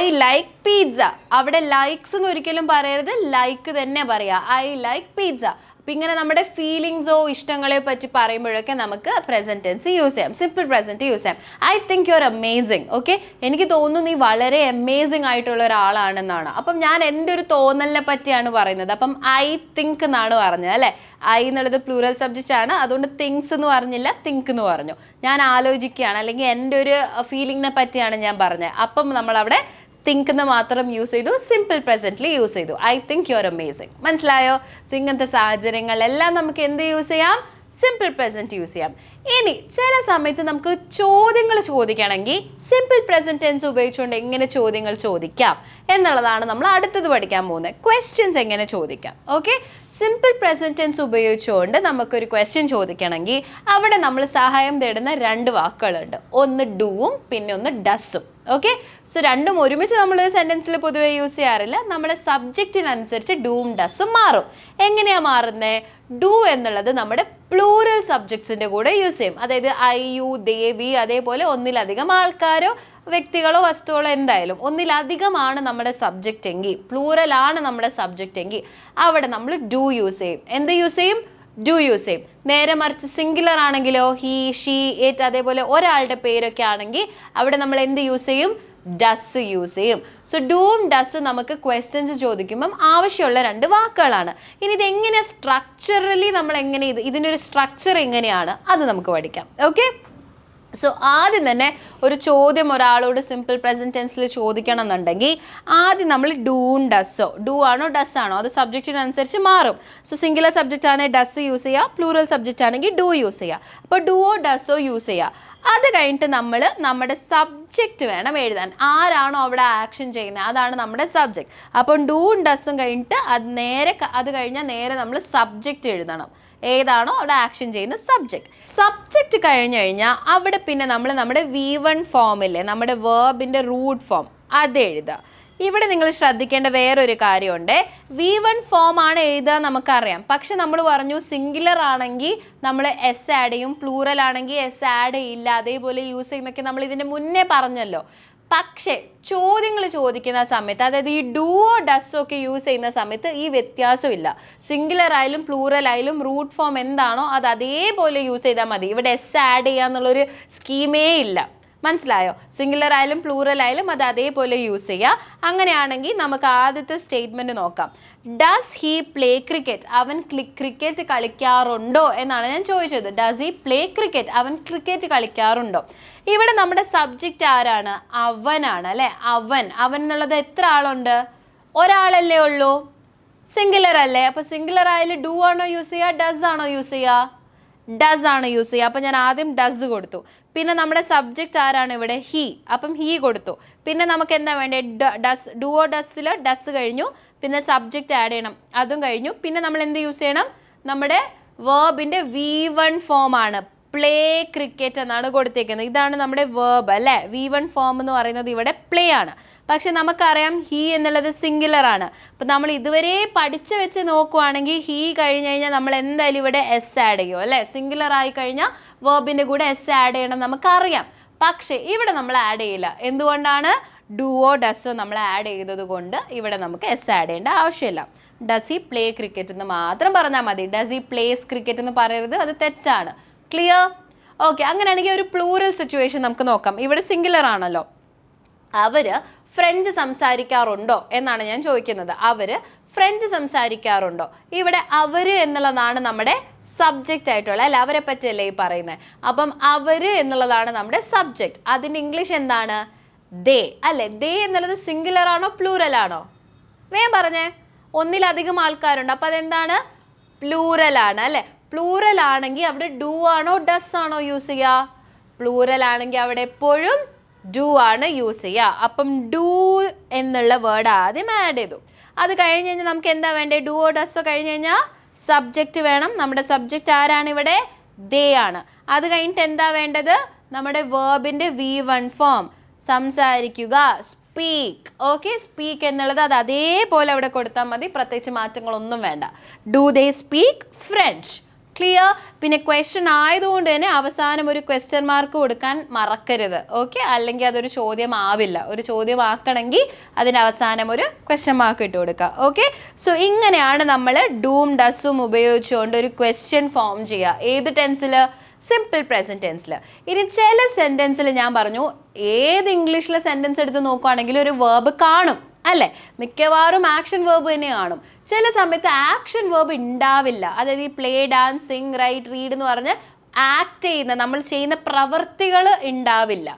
I like pizza. അവിടെ ലൈക്സ് എന്ന് ഒരിക്കലും പറയരുത്, ലൈക്ക് തന്നെ പറയുക. I like pizza. അപ്പം ഇങ്ങനെ നമ്മുടെ ഫീലിങ്സോ ഇഷ്ടങ്ങളെ പറ്റി പറയുമ്പോഴൊക്കെ നമുക്ക് പ്രസൻറ്റ് ടെൻസ് യൂസ് ചെയ്യാം, സിമ്പിൾ പ്രസൻറ്റ് യൂസ് ചെയ്യാം. I think you are amazing. Okay, എനിക്ക് തോന്നുന്നു നീ വളരെ അമേസിങ് ആയിട്ടുള്ള ഒരാളാണെന്നാണ്. അപ്പം ഞാൻ എൻ്റെ ഒരു തോന്നലിനെ പറ്റിയാണ് പറയുന്നത്. അപ്പം ഐ തിങ്ക് എന്നാണ് പറഞ്ഞത് അല്ലേ. ഐ എന്നുള്ളത് പ്ലൂറൽ സബ്ജക്റ്റ് ആണ്, അതുകൊണ്ട് തിങ്സ് എന്ന് പറഞ്ഞില്ല, തിങ്ക് എന്ന് പറഞ്ഞു. ഞാൻ ആലോചിക്കുകയാണ് അല്ലെങ്കിൽ എൻ്റെ ഒരു ഫീലിങ്ങിനെ പറ്റിയാണ് ഞാൻ പറഞ്ഞത്. അപ്പം നമ്മളവിടെ തിങ്ക് എന്ന് മാത്രം യൂസ് ചെയ്തു, സിമ്പിൾ പ്രസൻറ്റ്ലി യൂസ് ചെയ്തു. I think you are amazing. മനസ്സിലായോ? സോ ഇങ്ങനത്തെ സാഹചര്യങ്ങളെല്ലാം നമുക്ക് എന്ത് യൂസ് ചെയ്യാം? സിമ്പിൾ പ്രസൻറ്റ് യൂസ് ചെയ്യാം. ഇനി ചില സമയത്ത് നമുക്ക് ചോദ്യങ്ങൾ ചോദിക്കണമെങ്കിൽ സിമ്പിൾ പ്രസൻറ്റ് ടെൻസ് ഉപയോഗിച്ചുകൊണ്ട് എങ്ങനെ ചോദ്യങ്ങൾ ചോദിക്കാം എന്നുള്ളതാണ് നമ്മൾ അടുത്തത് പഠിക്കാൻ പോകുന്നത്. ക്വസ്റ്റ്യൻസ് എങ്ങനെ ചോദിക്കാം. ഓക്കെ, സിമ്പിൾ പ്രസൻറ്റ് ടെൻസ് ഉപയോഗിച്ചുകൊണ്ട് നമുക്കൊരു ക്വസ്റ്റ്യൻ ചോദിക്കണമെങ്കിൽ അവിടെ നമ്മൾ സഹായം തേടുന്ന 2 വാക്കുകളുണ്ട്. ഒന്ന് ഡൂവും പിന്നെ ഒന്ന് ഡസ്സും. ഓക്കെ, സോ രണ്ടും ഒരുമിച്ച് നമ്മൾ സെൻറ്റൻസിൽ പൊതുവേ യൂസ് ചെയ്യാറില്ല. നമ്മുടെ സബ്ജക്റ്റിനനുസരിച്ച് ഡൂവും ഡസ്സും മാറും. എങ്ങനെയാണ് മാറുന്നത്? ഡു എന്നുള്ളത് നമ്മുടെ പ്ലൂറൽ സബ്ജക്ട്സിൻ്റെ കൂടെ യൂസ് ചെയ്യും. അതായത് ഐ, യു, ദേ, വി, അതേപോലെ ഒന്നിലധികം ആൾക്കാരോ വ്യക്തികളോ വസ്തുക്കളോ എന്തായാലും ഒന്നിലധികമാണ് നമ്മുടെ സബ്ജക്റ്റ് എങ്കിൽ, പ്ലൂറലാണ് നമ്മുടെ സബ്ജക്റ്റ് എങ്കിൽ അവിടെ നമ്മൾ ഡു യൂസ് ചെയ്യും. എന്ത് യൂസ് ചെയ്യും? ഡു യൂസ് ചെയ്യും. നേരെ മറിച്ച് സിംഗുലർ ആണെങ്കിലോ ഹി, ഷീ, ഇറ്റ്, അതേപോലെ ഒരാളുടെ പേരൊക്കെ ആണെങ്കിൽ അവിടെ നമ്മൾ എന്ത് യൂസ് ചെയ്യും? ഡസ് യൂസ് ചെയ്യും. സോ ഡൂവും ഡസ്സും നമുക്ക് ക്വസ്റ്റ്യൻസ് ചോദിക്കുമ്പം ആവശ്യമുള്ള 2 വാക്കുകളാണ്. ഇനി ഇതെങ്ങനെ സ്ട്രക്ചറലി നമ്മൾ എങ്ങനെ ഇതിനൊരു സ്ട്രക്ചർ എങ്ങനെയാണ് അത് നമുക്ക് പഠിക്കാം. ഓക്കെ, സോ ആദ്യം തന്നെ ഒരു ചോദ്യം ഒരാളോട് സിമ്പിൾ പ്രസൻറ്റ് ടെൻസിൽ ചോദിക്കണം എന്നുണ്ടെങ്കിൽ ആദ്യം നമ്മൾ ഡൂവും ഡസ്സോ, ഡൂ ആണോ ഡസ് ആണോ, അത് സബ്ജക്റ്റിനനുസരിച്ച് മാറും. സോ സിംഗുലർ സബ്ജക്റ്റ് ആണെങ്കിൽ ഡസ് യൂസ് ചെയ്യുക, പ്ലൂറൽ സബ്ജക്റ്റ് ആണെങ്കിൽ ഡൂ യൂസ് ചെയ്യുക. അപ്പോൾ ഡൂവോ ഡസ്സോ യൂസ് ചെയ്യുക. അത് കഴിഞ്ഞിട്ട് നമ്മൾ നമ്മുടെ സബ്ജക്റ്റ് വേണം എഴുതാൻ. ആരാണോ അവിടെ ആക്ഷൻ ചെയ്യുന്നത് അതാണ് നമ്മുടെ സബ്ജക്റ്റ്. അപ്പം ഡൂവും ഡസ്സും കഴിഞ്ഞിട്ട് അത് കഴിഞ്ഞാൽ നേരെ നമ്മൾ സബ്ജക്റ്റ് എഴുതണം. ഏതാണോ അവിടെ ആക്ഷൻ ചെയ്യുന്ന സബ്ജക്റ്റ് കഴിഞ്ഞ് കഴിഞ്ഞാൽ അവിടെ പിന്നെ നമ്മൾ നമ്മുടെ V1 ഫോമില്ലേ, നമ്മുടെ വേർബിൻ്റെ റൂട്ട് ഫോം അത് എഴുതുക. ഇവിടെ നിങ്ങൾ ശ്രദ്ധിക്കേണ്ട വേറൊരു കാര്യമുണ്ട്. V1 ഫോം ആണ് എഴുതുക നമുക്കറിയാം. പക്ഷെ നമ്മൾ പറഞ്ഞു സിംഗുലർ ആണെങ്കിൽ നമ്മൾ എസ് ആഡ് ചെയ്യും, പ്ലൂറൽ ആണെങ്കിൽ എസ് ആഡ് ചെയ്യില്ല, അതേപോലെ യൂസ് ചെയ്യുന്നൊക്കെ നമ്മൾ ഇതിൻ്റെ മുന്നേ പറഞ്ഞല്ലോ. പക്ഷേ ചോദ്യങ്ങൾ ചോദിക്കുന്ന സമയത്ത്, അതായത് ഈ ഡൂവോ ഡസ്സോ ഒക്കെ യൂസ് ചെയ്യുന്ന സമയത്ത് ഈ വ്യത്യാസമില്ല. സിംഗുലർ ആയാലും പ്ലൂറൽ ആയാലും റൂട്ട് ഫോം എന്താണോ അത് അതേപോലെ യൂസ് ചെയ്താൽ മതി. ഇവിടെ എസ് ആഡ് ചെയ്യുക എന്നുള്ളൊരു സ്കീമേ ഇല്ല. മനസ്സിലായോ? സിംഗുലർ ആയാലും പ്ലൂറൽ ആയാലും അത് അതേപോലെ യൂസ് ചെയ്യുക. അങ്ങനെയാണെങ്കിൽ നമുക്ക് ആദ്യത്തെ സ്റ്റേറ്റ്മെൻറ്റ് നോക്കാം. Does he play cricket? അവൻ ക്രിക്കറ്റ് കളിക്കാറുണ്ടോ എന്നാണ് ഞാൻ ചോദിച്ചത്. Does he play cricket? അവൻ ക്രിക്കറ്റ് കളിക്കാറുണ്ടോ? ഇവിടെ നമ്മുടെ സബ്ജക്റ്റ് ആരാണ്? അവനാണ് അല്ലേ. അവൻ എന്നുള്ളത് എത്ര ആളുണ്ട്? ഒരാളല്ലേ ഉള്ളൂ. സിംഗുലർ അല്ലേ. അപ്പോൾ സിംഗുലർ ആയാലും ഡു ആണോ യൂസ് ചെയ്യുക, ഡസ് ആണോ യൂസ് ചെയ്യുക? ഡസ് ആണ് യൂസ് ചെയ്യുക. അപ്പം ഞാൻ ആദ്യം ഡസ് കൊടുത്തു. പിന്നെ നമ്മുടെ സബ്ജക്റ്റ് ആരാണ് ഇവിടെ? ഹീ. അപ്പം ഹീ കൊടുത്തു. പിന്നെ നമുക്ക് എന്താ വേണ്ടത്? ഡസ്. ഡുവോ ഡസ്സിൽ ഡസ് കഴിഞ്ഞു, പിന്നെ സബ്ജക്റ്റ് ആഡ് ചെയ്യണം, അതും കഴിഞ്ഞു. പിന്നെ നമ്മൾ എന്ത് യൂസ് ചെയ്യണം? നമ്മുടെ വേർബിൻ്റെ V1 ഫോമാണ്. പ്ലേ ക്രിക്കറ്റ് എന്നാണ് കൊടുത്തേക്കുന്നത്. ഇതാണ് നമ്മുടെ വേർബ് അല്ലേ. V1 ഫോം എന്ന് പറയുന്നത് ഇവിടെ പ്ലേ ആണ്. പക്ഷെ നമുക്കറിയാം ഹീ എന്നുള്ളത് സിംഗുലർ ആണ്. അപ്പം നമ്മൾ ഇതുവരെ പഠിച്ച് വെച്ച് നോക്കുവാണെങ്കിൽ ഹീ കഴിഞ്ഞ് കഴിഞ്ഞാൽ നമ്മൾ എന്തായാലും ഇവിടെ എസ് ആഡ് ചെയ്യും അല്ലേ. സിംഗുലർ ആയി കഴിഞ്ഞാൽ വേർബിൻ്റെ കൂടെ എസ് ആഡ് ചെയ്യണം നമുക്കറിയാം. പക്ഷേ ഇവിടെ നമ്മൾ ആഡ് ചെയ്യില്ല. എന്തുകൊണ്ടാണ്? ഡുവോ ഡസ്സോ നമ്മൾ ആഡ് ചെയ്തത് കൊണ്ട് ഇവിടെ നമുക്ക് എസ് ആഡ് ചെയ്യേണ്ട ആവശ്യമില്ല. ഡസ് ഹി പ്ലേ ക്രിക്കറ്റ് എന്ന് മാത്രം പറഞ്ഞാൽ മതി. ഡസ് ഹി പ്ലേസ് ക്രിക്കറ്റ് എന്ന് പറയരുത്, അത് തെറ്റാണ്. ക്ലിയർ? ഓക്കെ, അങ്ങനെയാണെങ്കിൽ ഒരു പ്ലൂറൽ സിറ്റുവേഷൻ നമുക്ക് നോക്കാം. ഇവിടെ സിംഗുലർ ആണല്ലോ. അവർ ഫ്രഞ്ച് സംസാരിക്കാറുണ്ടോ എന്നാണ് ഞാൻ ചോദിക്കുന്നത്. അവർ ഫ്രഞ്ച് സംസാരിക്കാറുണ്ടോ? ഇവിടെ അവർ എന്നുള്ളതാണ് നമ്മുടെ സബ്ജക്റ്റ് ആയിട്ടുള്ള, അല്ല അവരെ പറ്റിയല്ലേ ഈ പറയുന്നത്. അപ്പം അവർ എന്നുള്ളതാണ് നമ്മുടെ സബ്ജക്റ്റ്. അതിൻ്റെ ഇംഗ്ലീഷ് എന്താണ്? ദേ അല്ലേ? ദേ എന്നുള്ളത് സിംഗുലർ ആണോ പ്ലൂറൽ ആണോ? വേഗം പറഞ്ഞേ. ഒന്നിലധികം ആൾക്കാരുണ്ട്, അപ്പം അതെന്താണ്? പ്ലൂറൽ ആണ് അല്ലേ? പ്ലൂറൽ ആണെങ്കിൽ അവിടെ ഡു ആണോ ഡസ് ആണോ യൂസ് ചെയ്യുക? പ്ലൂറൽ ആണെങ്കിൽ അവിടെ എപ്പോഴും ഡു ആണ് യൂസ് ചെയ്യുക. അപ്പം ഡു എന്നുള്ള വേർഡ് ആദ്യം ആഡ് ചെയ്തു. അത് കഴിഞ്ഞ് കഴിഞ്ഞാൽ നമുക്ക് എന്താ വേണ്ടേ? ഡുവോ ഡസ്സോ കഴിഞ്ഞ് കഴിഞ്ഞാൽ സബ്ജക്റ്റ് വേണം. നമ്മുടെ സബ്ജക്റ്റ് ആരാണ് ഇവിടെ? ദേ ആണ്. അത് കഴിഞ്ഞിട്ട് എന്താ വേണ്ടത്? നമ്മുടെ വേർബിൻ്റെ V1 ഫോം, സംസാരിക്കുക, സ്പീക്ക്. ഓക്കെ, സ്പീക്ക് എന്നുള്ളത് അത് അതേപോലെ അവിടെ കൊടുത്താൽ മതി, പ്രത്യേകിച്ച് മാറ്റങ്ങളൊന്നും വേണ്ട. Do they speak French? Clear? പിന്നെ ക്വസ്റ്റ്യൻ ആയതുകൊണ്ട് തന്നെ അവസാനം ഒരു ക്വസ്റ്റ്യൻ മാർക്ക് കൊടുക്കാൻ മറക്കരുത്. ഓക്കെ, അല്ലെങ്കിൽ അതൊരു ചോദ്യം ആവില്ല. ഒരു ചോദ്യം ആക്കണമെങ്കിൽ അതിന് അവസാനം ഒരു ക്വസ്റ്റ്യൻ മാർക്ക് ഇട്ട് കൊടുക്കുക. ഓക്കെ, സോ ഇങ്ങനെയാണ് നമ്മൾ ഡൂം ഡസും ഉപയോഗിച്ചുകൊണ്ട് ഒരു ക്വസ്റ്റ്യൻ ഫോം ചെയ്യുക. ഏത് ടെൻസിൽ? Simple present ടെൻസിൽ. ഇനി ചില സെൻറ്റൻസിൽ ഞാൻ പറഞ്ഞു, ഏത് ഇംഗ്ലീഷിലെ സെൻറ്റൻസ് എടുത്ത് നോക്കുകയാണെങ്കിലും ഒരു വേർബ് കാണും അല്ലേ? മിക്കവാറും ആക്ഷൻ വേർബ് തന്നെ കാണും. ചില സമയത്ത് ആക്ഷൻ വേർബ് ഉണ്ടാവില്ല. അതായത് ഈ play, dance, sing, write, read എന്ന് പറഞ്ഞ് ആക്ട് ചെയ്യുന്ന, നമ്മൾ ചെയ്യുന്ന പ്രവൃത്തികൾ ഉണ്ടാവില്ല.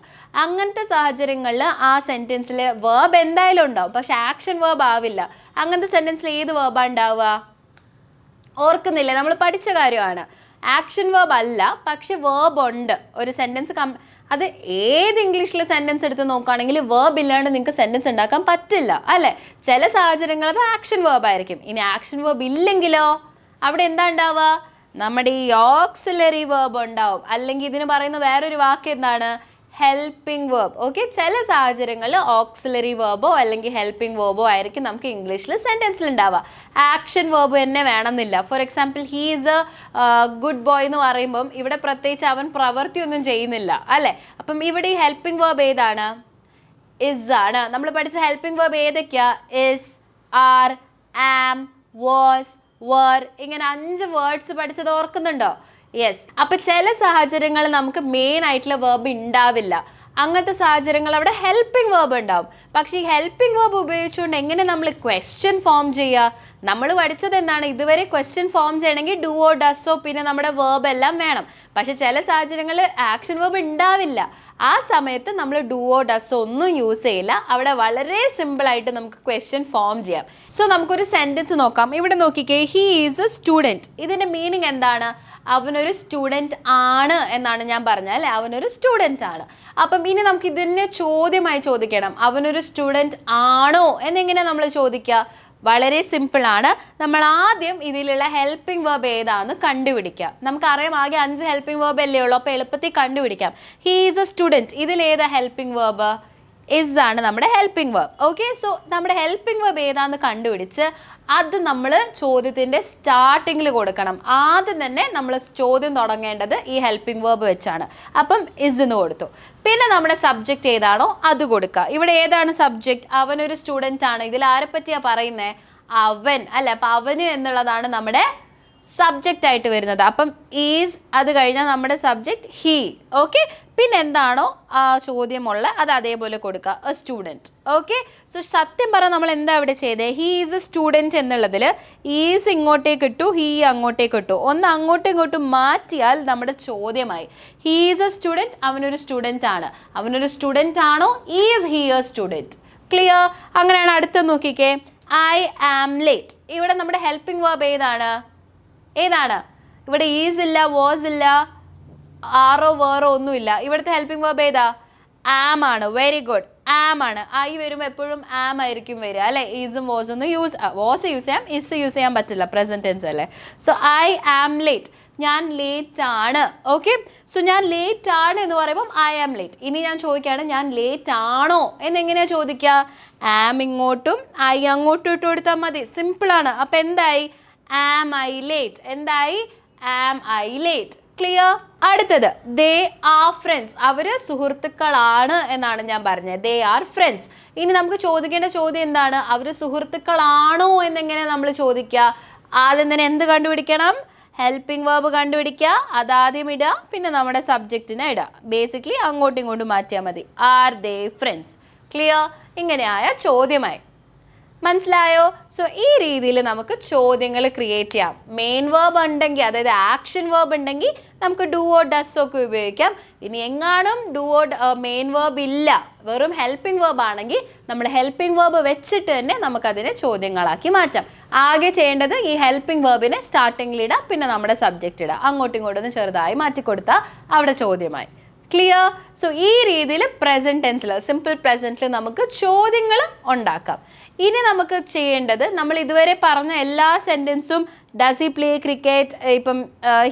അങ്ങനത്തെ സാഹചര്യങ്ങളിൽ ആ സെൻറ്റൻസിൽ വേർബ് എന്തായാലും ഉണ്ടാവും, പക്ഷെ ആക്ഷൻ വേർബ് ആവില്ല. അങ്ങനത്തെ സെൻറ്റൻസിൽ ഏത് വേർബാണ് ഉണ്ടാവുക? ഓർക്കുന്നില്ലേ? നമ്മൾ പഠിച്ച കാര്യമാണ്. ആക്ഷൻ വേർബ് അല്ല, പക്ഷെ വേർബ് ഉണ്ട്. ഒരു സെൻറ്റൻസ് അത് ഏത് ഇംഗ്ലീഷിലെ സെൻറ്റൻസ് എടുത്ത് നോക്കുകയാണെങ്കിൽ വേർബ് ഇല്ലാണ്ട് നിങ്ങൾക്ക് സെൻറ്റൻസ് ഉണ്ടാക്കാൻ പറ്റില്ല അല്ലേ? ചില സാഹചര്യങ്ങൾ അത് ആക്ഷൻ വേർബ് ആയിരിക്കും. ഇനി ആക്ഷൻ വേർബ് ഇല്ലെങ്കിലോ അവിടെ എന്താ ഉണ്ടാവുക? നമ്മുടെ ഈ ഓക്സിലറി വേർബ് ഉണ്ടാവും. അല്ലെങ്കിൽ ഇതിന് പറയുന്ന വേറൊരു വാക്ക് എന്താണ്? Helping verb. ഓക്കെ, ചില സാഹചര്യങ്ങളിൽ ഓക്സിലറി വേർബോ അല്ലെങ്കിൽ ഹെൽപ്പിംഗ് വേർബോ ആയിരിക്കും നമുക്ക് ഇംഗ്ലീഷിൽ സെൻറ്റൻസിൽ ഉണ്ടാവുക. ആക്ഷൻ വേർബ് തന്നെ വേണമെന്നില്ല. Four example, he is A good boy എന്ന് പറയുമ്പം ഇവിടെ പ്രത്യേകിച്ച് അവൻ പ്രവൃത്തിയൊന്നും ചെയ്യുന്നില്ല അല്ലേ? അപ്പം ഇവിടെ ഈ ഹെൽപ്പിംഗ് വേർബ് ഏതാണ്? ഇസ് ആണ്. നമ്മൾ പഠിച്ച ഹെൽപ്പിംഗ് വേർബ് ഏതൊക്കെയാ? ഇസ്, ആർ, ആം, വാസ്, വർ, ഇങ്ങനെ 5 വേർഡ്സ് പഠിച്ചത് ഓർക്കുന്നുണ്ടോ? യെസ്. അപ്പം ചില സാഹചര്യങ്ങളിൽ നമുക്ക് മെയിൻ ആയിട്ടുള്ള വേർബ് ഉണ്ടാവില്ല. അങ്ങനത്തെ സാഹചര്യങ്ങൾ അവിടെ ഹെൽപ്പിംഗ് വേർബ് ഉണ്ടാവും. പക്ഷേ ഈ ഹെൽപ്പിംഗ് വേർബ് ഉപയോഗിച്ചുകൊണ്ട് എങ്ങനെ നമ്മൾ ക്വസ്റ്റ്യൻ ഫോം ചെയ്യുക? നമ്മൾ പഠിച്ചത് എന്താണ്? ഇതുവരെ ക്വസ്റ്റ്യൻ ഫോം ചെയ്യണമെങ്കിൽ ഡുവോ ഡസ്സോ പിന്നെ നമ്മുടെ വേർബ് എല്ലാം വേണം. പക്ഷെ ചില സാഹചര്യങ്ങളിൽ ആക്ഷൻ വേർബ് ഉണ്ടാവില്ല. ആ സമയത്ത് നമ്മൾ ഡുവോ ഡസ്സോ ഒന്നും യൂസ് ചെയ്യില്ല. അവിടെ വളരെ സിമ്പിളായിട്ട് നമുക്ക് ക്വസ്റ്റ്യൻ ഫോം ചെയ്യാം. സോ നമുക്കൊരു സെൻറ്റൻസ് നോക്കാം. ഇവിടെ നോക്കിക്കേ, ഹി ഈസ് എ സ്റ്റുഡൻറ്റ്. ഇതിൻ്റെ മീനിങ് എന്താണ്? അവനൊരു സ്റ്റുഡൻറ്റ് ആണ് എന്നാണ് ഞാൻ പറഞ്ഞത് അല്ലേ? അവനൊരു സ്റ്റുഡൻറ്റ് ആണ്. അപ്പം ഇനി നമുക്ക് ഇതിനെ ചോദ്യമായി ചോദിക്കണം. അവനൊരു സ്റ്റുഡൻറ്റ് ആണോ എന്നെങ്ങനെയാണ് നമ്മൾ ചോദിക്കുക? വളരെ സിമ്പിളാണ്. നമ്മൾ ആദ്യം ഇതിലുള്ള ഹെൽപ്പിംഗ് വേർബ് ഏതാണെന്ന് കണ്ടുപിടിക്കുക. നമുക്കറിയാം ആകെ 5 ഹെൽപ്പിംഗ് വേർബ് അല്ലേ ഉള്ളൂ. അപ്പോൾ എളുപ്പത്തിൽ കണ്ടുപിടിക്കാം. ഹി ഈസ് എ സ്റ്റുഡൻറ്റ്, ഇതിലേതാ ഹെൽപ്പിംഗ് വേർബ്? ഇസ് ആണ് നമ്മുടെ ഹെൽപ്പിംഗ് വേർബ്. ഓക്കെ, സോ നമ്മുടെ ഹെൽപ്പിംഗ് വേർബ് ഏതാണെന്ന് കണ്ടുപിടിച്ച് അത് നമ്മൾ ചോദ്യത്തിൻ്റെ സ്റ്റാർട്ടിങ്ങിൽ കൊടുക്കണം. ആദ്യം തന്നെ നമ്മൾ ചോദ്യം തുടങ്ങേണ്ടത് ഈ ഹെൽപ്പിംഗ് വേർബ് വെച്ചാണ്. അപ്പം ഇസ് എന്ന് കൊടുത്തു. പിന്നെ നമ്മുടെ സബ്ജക്റ്റ് ഏതാണോ അത് കൊടുക്കുക. ഇവിടെ ഏതാണ് സബ്ജക്റ്റ്? അവനൊരു സ്റ്റുഡൻറ്റ് ആണ്. ഇതിൽ ആരെ പറ്റിയാണ് പറയുന്നത്? അവൻ അല്ലേ? അപ്പം അവന് എന്നുള്ളതാണ് നമ്മുടെ സബ്ജക്റ്റ് ആയിട്ട് വരുന്നത്. അപ്പം ഈസ്, അത് കഴിഞ്ഞാൽ നമ്മുടെ സബ്ജക്റ്റ് ഹീ. ഓക്കെ, പിന്നെ എന്താണോ ആ ചോദ്യമുള്ള അത് അതേപോലെ കൊടുക്കുക, എ സ്റ്റുഡൻറ്റ്. ഓക്കെ, സോ സത്യം പറഞ്ഞാൽ നമ്മൾ എന്താ ഇവിടെ ചെയ്തത്? ഹീ ഈസ് എ സ്റ്റുഡൻറ്റ് എന്നുള്ളതിൽ ഈസ് ഇങ്ങോട്ടേക്ക് ഇട്ടു, ഹീ അങ്ങോട്ടേക്ക് ഇട്ടു. ഒന്ന് അങ്ങോട്ടും ഇങ്ങോട്ടും മാറ്റിയാൽ നമ്മുടെ ചോദ്യമായി. ഹീ ഈസ് എ സ്റ്റുഡൻറ്റ്, അവനൊരു സ്റ്റുഡൻറ്റ് ആണ്. അവനൊരു സ്റ്റുഡൻറ്റ് ആണോ? Is he A student? Clear? അങ്ങനെയാണ്. അടുത്ത നോക്കിക്കേ, ഐ ആം ലേറ്റ്. ഇവിടെ നമ്മുടെ ഹെൽപ്പിംഗ് വേർബ് ഏതാണ്? ഇവിടെ ഈസ് ഇല്ല, വാസ് ഇല്ല, ആറോ വേറോ ഒന്നുമില്ല. ഇവിടുത്തെ ഹെൽപ്പിംഗ് വേർബ് ഏതാ? ആം ആണ്. വെരി ഗുഡ്, ആം ആണ്. ഐ വരുമ്പോൾ എപ്പോഴും ആം ആയിരിക്കും വരിക അല്ലേ? ഈസും വാസും ഒന്നും വാസ് യൂസ് ചെയ്യാം, ഇസ് യൂസ് ചെയ്യാൻ പറ്റില്ല, പ്രസന്റ് ടെൻസ് അല്ലേ? സോ ഐ ആം ലേറ്റ്, ഞാൻ ലേറ്റ് ആണ്. ഓക്കെ, സോ ഞാൻ ലേറ്റ് ആണ് എന്ന് പറയുമ്പോൾ ഐ ആം ലേറ്റ്. ഇനി ഞാൻ ചോദിക്കുകയാണ്, ഞാൻ ലേറ്റ് ആണോ എന്നെങ്ങനെയാണ് ചോദിക്കുക? ആം ഇങ്ങോട്ടും ഐ അങ്ങോട്ടും ഇട്ട് കൊടുത്താൽ മതി. സിമ്പിളാണ്. അപ്പം എന്തായി? Am I late. എന്തായി? Am I late. ക്ലിയർ? അടുത്തത് ദേ ആർ ഫ്രണ്ട്സ്, അവര് സുഹൃത്തുക്കളാണ് എന്നാണ് ഞാൻ പറഞ്ഞത്. They are friends. ഇനി നമുക്ക് ചോദിക്കേണ്ട ചോദ്യം എന്താണ്? അവര് സുഹൃത്തുക്കളാണോ എന്നെങ്ങനെ നമ്മൾ ചോദിക്കുക? ആദ്യം തന്നെ എന്ത് കണ്ടുപിടിക്കണം? ഹെൽപ്പിംഗ് വേർബ് കണ്ടുപിടിക്കുക, അതാദ്യം ഇടുക, പിന്നെ നമ്മുടെ സബ്ജക്റ്റിനെ ഇടുക. ബേസിക്കലി അങ്ങോട്ടും ഇങ്ങോട്ടും മാറ്റിയാൽ മതി. Are they friends? ക്ലിയർ? ഇങ്ങനെയായ ചോദ്യമായി. മനസ്സിലായോ? സോ ഈ രീതിയിൽ നമുക്ക് ചോദ്യങ്ങൾ ക്രിയേറ്റ് ചെയ്യാം. മെയിൻ വേർബ് ഉണ്ടെങ്കിൽ, അതായത് ആക്ഷൻ വേർബ് ഉണ്ടെങ്കിൽ നമുക്ക് ഡു ഓർ ഡസ് ഒക്കെ ഉപയോഗിക്കാം. ഇനി എങ്ങാനും ഡു ഓർ മെയിൻ വേർബ് ഇല്ല, വെറും ഹെൽപ്പിംഗ് വേർബ് ആണെങ്കിൽ നമ്മൾ ഹെൽപ്പിംഗ് വേർബ് വെച്ചിട്ട് തന്നെ നമുക്കതിനെ ചോദ്യങ്ങളാക്കി മാറ്റാം. ആകെ ചെയ്യേണ്ടത് ഈ ഹെൽപ്പിംഗ് വേർബിനെ സ്റ്റാർട്ടിങ്ങിലിടുക, പിന്നെ നമ്മുടെ സബ്ജക്റ്റ് ഇടുക. അങ്ങോട്ടും ഇങ്ങോട്ടും ചെറുതായി മാറ്റിക്കൊടുത്താൽ അവിടെ ചോദ്യമായി. ക്ലിയർ? സോ ഈ രീതിയിൽ പ്രസൻറ്റ് ടെൻസിൽ, സിമ്പിൾ പ്രസൻറ്റിൽ നമുക്ക് ചോദ്യങ്ങൾ ഉണ്ടാക്കാം. ഇനി നമുക്ക് ചെയ്യേണ്ടത്, നമ്മൾ ഇതുവരെ പറഞ്ഞ എല്ലാ സെൻറ്റൻസും ഡസ് ഹി പ്ലേ ക്രിക്കറ്റ്, ഇപ്പം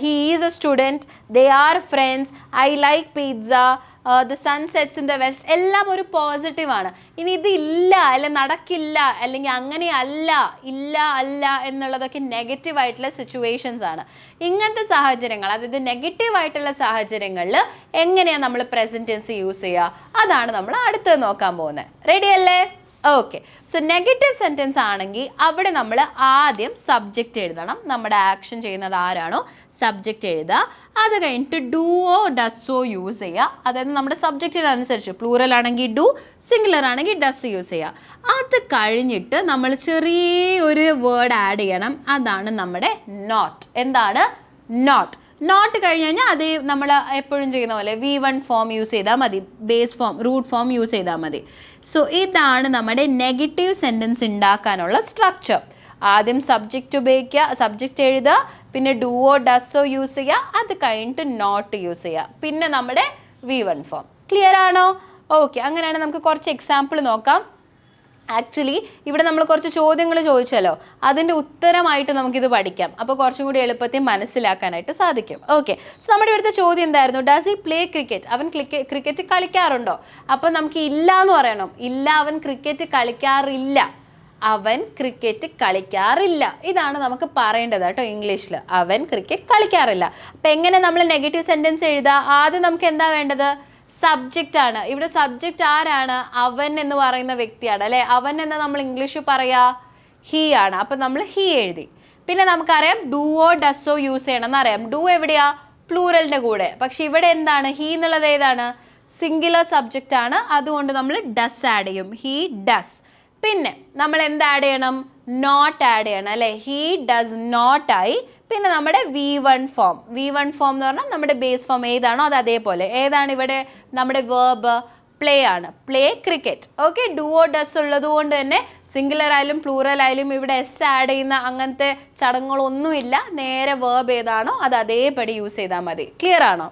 he is a student, they are friends, I like pizza, the sun sets in the west, എല്ലാം ഒരു പോസിറ്റീവാണ്. ഇനി ഇത് ഇല്ല, അല്ല നടക്കില്ല, അല്ലെങ്കിൽ അങ്ങനെ അല്ല, ഇല്ല അല്ല എന്നുള്ളതൊക്കെ നെഗറ്റീവ് ആയിട്ടുള്ള സിറ്റുവേഷൻസ് ആണ്. ഇങ്ങനത്തെ സാഹചര്യങ്ങൾ, അതായത് നെഗറ്റീവ് ആയിട്ടുള്ള സാഹചര്യങ്ങളിൽ എങ്ങനെയാണ് നമ്മൾ പ്രസൻറ്റ് ടെൻസ് യൂസ് ചെയ്യുക, അതാണ് നമ്മൾ അടുത്തത് നോക്കാൻ പോകുന്നത്. റെഡി അല്ലേ? ഓക്കെ. സോ നെഗറ്റീവ് സെൻറ്റൻസ് ആണെങ്കിൽ അവിടെ നമ്മൾ ആദ്യം സബ്ജക്റ്റ് എഴുതണം. നമ്മുടെ ആക്ഷൻ ചെയ്യുന്നത് ആരാണോ സബ്ജക്റ്റ് എഴുതുക. അത് കഴിഞ്ഞിട്ട് ഡൂവോ ഡസ്സോ യൂസ് ചെയ്യുക. അതായത് നമ്മുടെ സബ്ജക്റ്റിനനുസരിച്ച് പ്ലൂറൽ ആണെങ്കിൽ ഡു, സിംഗുലർ ആണെങ്കിൽ ഡസ് യൂസ് ചെയ്യുക. അത് കഴിഞ്ഞിട്ട് നമ്മൾ ചെറിയൊരു വേർഡ് ആഡ് ചെയ്യണം. അതാണ് നമ്മുടെ നോട്ട്. എന്താണ്? നോട്ട്. നോട്ട് കഴിഞ്ഞ് കഴിഞ്ഞാൽ അത് നമ്മൾ എപ്പോഴും ചെയ്യുന്ന പോലെ V1 ഫോം യൂസ് ചെയ്താൽ മതി, base form, root form use ചെയ്താൽ മതി. സോ ഇതാണ് നമ്മുടെ നെഗറ്റീവ് സെൻറ്റൻസ് ഉണ്ടാക്കാനുള്ള സ്ട്രക്ചർ. ആദ്യം സബ്ജക്റ്റ് ഉപയോഗിക്കുക, സബ്ജക്റ്റ് എഴുതുക, പിന്നെ ഡുവോ ഡസ്സോ യൂസ് ചെയ്യുക, അത് കഴിഞ്ഞിട്ട് നോട്ട് യൂസ് ചെയ്യുക, പിന്നെ നമ്മുടെ V1 ഫോം. ക്ലിയർ ആണോ? ഓക്കെ. അങ്ങനെയാണെങ്കിൽ നമുക്ക് കുറച്ച് എക്സാമ്പിൾ നോക്കാം. ആക്ച്വലി ഇവിടെ നമ്മൾ കുറച്ച് ചോദ്യങ്ങൾ ചോദിച്ചല്ലോ, അതിൻ്റെ ഉത്തരമായിട്ട് നമുക്കിത് പഠിക്കാം. അപ്പോൾ കുറച്ചും കൂടി എളുപ്പത്തിൽ മനസ്സിലാക്കാനായിട്ട് സാധിക്കും. ഓക്കെ. സോ നമ്മുടെ ഇവിടുത്തെ ചോദ്യം എന്തായിരുന്നു? Does he play cricket? അവൻ ക്രിക്കറ്റ് കളിക്കാറുണ്ടോ? അപ്പോൾ നമുക്ക് ഇല്ല എന്ന് പറയണം. ഇല്ല, അവൻ ക്രിക്കറ്റ് കളിക്കാറില്ല. അവൻ ക്രിക്കറ്റ് കളിക്കാറില്ല. ഇതാണ് നമുക്ക് പറയേണ്ടത് കേട്ടോ ഇംഗ്ലീഷിൽ. അവൻ ക്രിക്കറ്റ് കളിക്കാറില്ല. അപ്പം എങ്ങനെ നമ്മൾ നെഗറ്റീവ് സെൻറ്റൻസ് എഴുതുക? ആദ്യം നമുക്ക് എന്താ വേണ്ടത്? സബ്ജക്റ്റ് ആണ്. ഇവിടെ സബ്ജക്റ്റ് ആരാണ്? അവൻ എന്ന് പറയുന്ന വ്യക്തിയാണ് അല്ലേ? അവൻ എന്ന് നമ്മൾ ഇംഗ്ലീഷിൽ പറയാ ഹീ ആണ്. അപ്പം നമ്മൾ ഹീ എഴുതി. പിന്നെ നമുക്കറിയാം ഡുവോ ഡസ്സോ യൂസ് ചെയ്യണം എന്നറിയാം. ഡു എവിടെയാ? പ്ലൂറലിൻ്റെ കൂടെ. പക്ഷെ ഇവിടെ എന്താണ്? ഹീ എന്നുള്ളത് ഏതാണ്? സിംഗുലർ സബ്ജക്റ്റ് ആണ്. അതുകൊണ്ട് നമ്മൾ ഡസ് ആഡ് ചെയ്യും. He does. പിന്നെ നമ്മൾ എന്ത് ആഡ് ചെയ്യണം? നോട്ട് ആഡ് ചെയ്യണം അല്ലേ? ഹീ ഡസ് നോട്ട് ആയി. പിന്നെ നമ്മുടെ V1 ഫോം. V1 ഫോം എന്ന് പറഞ്ഞാൽ നമ്മുടെ ബേസ് ഫോം ഏതാണോ അത് അതേപോലെ. ഏതാണ് ഇവിടെ? നമ്മുടെ വേർബ് പ്ലേ ആണ്. Play cricket. Okay. Duo does ഉള്ളത് കൊണ്ട് തന്നെ സിംഗുലർ ആയാലും പ്ലൂറൽ ആയാലും ഇവിടെ എസ് ആഡ് ചെയ്യുന്ന അങ്ങനത്തെ ചടങ്ങുകളൊന്നുമില്ല. നേരെ വേർബ് ഏതാണോ അത് അതേപടി യൂസ് ചെയ്താൽ മതി. ക്ലിയർ ആണോ?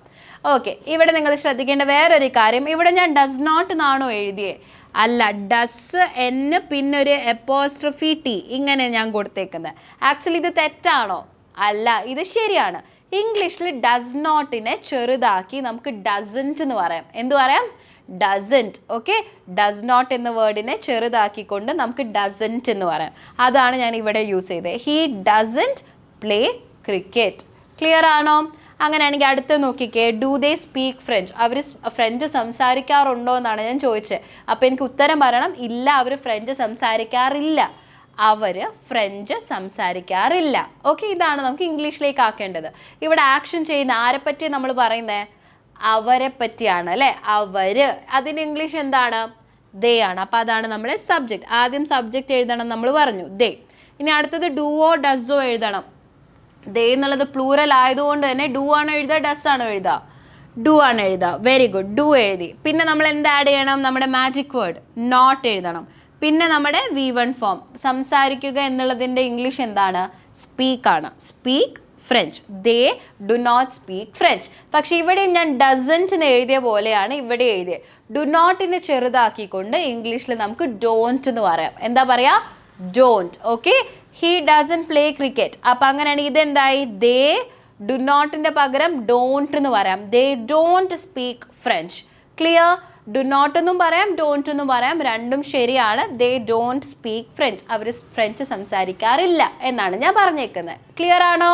ഓക്കെ. ഇവിടെ നിങ്ങൾ ശ്രദ്ധിക്കേണ്ട വേറൊരു കാര്യം, ഇവിടെ ഞാൻ ഡസ് നോട്ട് എന്നാണോ എഴുതിയേ? അല്ല, ഡസ് എന്ന് പിന്നൊരു എപ്പോസ്ട്രഫി ടി ഇങ്ങനെ ഞാൻ കൊടുത്തേക്കുന്നത്. ആക്ച്വലി ഇത് തെറ്റാണോ? അല്ല, ഇത് ശരിയാണ്. ഇംഗ്ലീഷിൽ ഡസ് നോട്ടിനെ ചെറുതാക്കി നമുക്ക് ഡസൻറ്റ് എന്ന് പറയാം. എന്ത് പറയാം? ഡസൻറ്റ്. ഓക്കെ. ഡസ് നോട്ട് എന്ന വേർഡിനെ ചെറുതാക്കിക്കൊണ്ട് നമുക്ക് ഡസൻറ്റ് എന്ന് പറയാം. അതാണ് ഞാൻ ഇവിടെ യൂസ് ചെയ്തത്. He doesn't play cricket. Clear ആണോ? അങ്ങനെയാണെങ്കിൽ അടുത്ത് നോക്കിക്കേ. Do they speak French? അവർ ഫ്രഞ്ച് സംസാരിക്കാറുണ്ടോ എന്നാണ് ഞാൻ ചോദിച്ചത്. അപ്പോൾ എനിക്ക് ഉത്തരം പറയണം, ഇല്ല, അവർ ഫ്രഞ്ച് സംസാരിക്കാറില്ല. അവർ ഫ്രഞ്ച് സംസാരിക്കാറില്ല. ഓക്കെ. ഇതാണ് നമുക്ക് ഇംഗ്ലീഷിലേക്ക് ആക്കേണ്ടത്. ഇവിടെ ആക്ഷൻ ചെയ്യുന്ന ആരെപ്പറ്റി നമ്മൾ പറയുന്നത്? അവരെ പറ്റിയാണ് അല്ലേ? അവർ. അതിന് ഇംഗ്ലീഷ് എന്താണ്? ദേ ആണ്. അപ്പോൾ അതാണ് നമ്മുടെ സബ്ജക്റ്റ്. ആദ്യം സബ്ജക്റ്റ് എഴുതണം നമ്മൾ പറഞ്ഞു, ദേ. ഇനി അടുത്തത് ഡുവോ ഡസ്സോ എഴുതണം. ദേ എന്നുള്ളത് പ്ലൂറൽ ആയതുകൊണ്ട് തന്നെ ഡു ആണോ എഴുതുക ഡസ് ആണോ എഴുതുക? ഡു ആണ് എഴുതുക. Very good. ഡു എഴുതി. പിന്നെ നമ്മൾ എന്ത് ആഡ് ചെയ്യണം? നമ്മുടെ മാജിക് വേർഡ് നോട്ട് എഴുതണം. പിന്നെ നമ്മുടെ V1 ഫോം. സംസാരിക്കുക എന്നുള്ളതിൻ്റെ ഇംഗ്ലീഷ് എന്താണ്? സ്പീക്ക് ആണ്. Speak French. They do not speak French. പക്ഷേ ഇവിടെ ഞാൻ ഡസൻറ്റ് എന്ന് എഴുതിയ പോലെയാണ് ഇവിടെ എഴുതിയത്. ഡു നോട്ടിനെ ചെറുതാക്കിക്കൊണ്ട് ഇംഗ്ലീഷിൽ നമുക്ക് ഡോണ്ട് എന്ന് പറയാം. എന്താ പറയുക? Don't. Okay. He doesn't play cricket. അപ്പം അങ്ങനെയാണെങ്കിൽ ഇതെന്തായി? ദേ ഡു നോട്ടിൻ്റെ പകരം ഡോണ്ട് എന്ന് പറയാം. They don't speak French. Clear? Do not എന്നും പറയാം, ഡോണ്ട് എന്നും പറയാം, രണ്ടും ശരിയാണ്. ദേ ഡോണ്ട് സ്പീക്ക് ഫ്രഞ്ച്, അവർ ഫ്രഞ്ച് സംസാരിക്കാറില്ല എന്നാണ് ഞാൻ പറഞ്ഞേക്കുന്നത്. ക്ലിയർ ആണോ?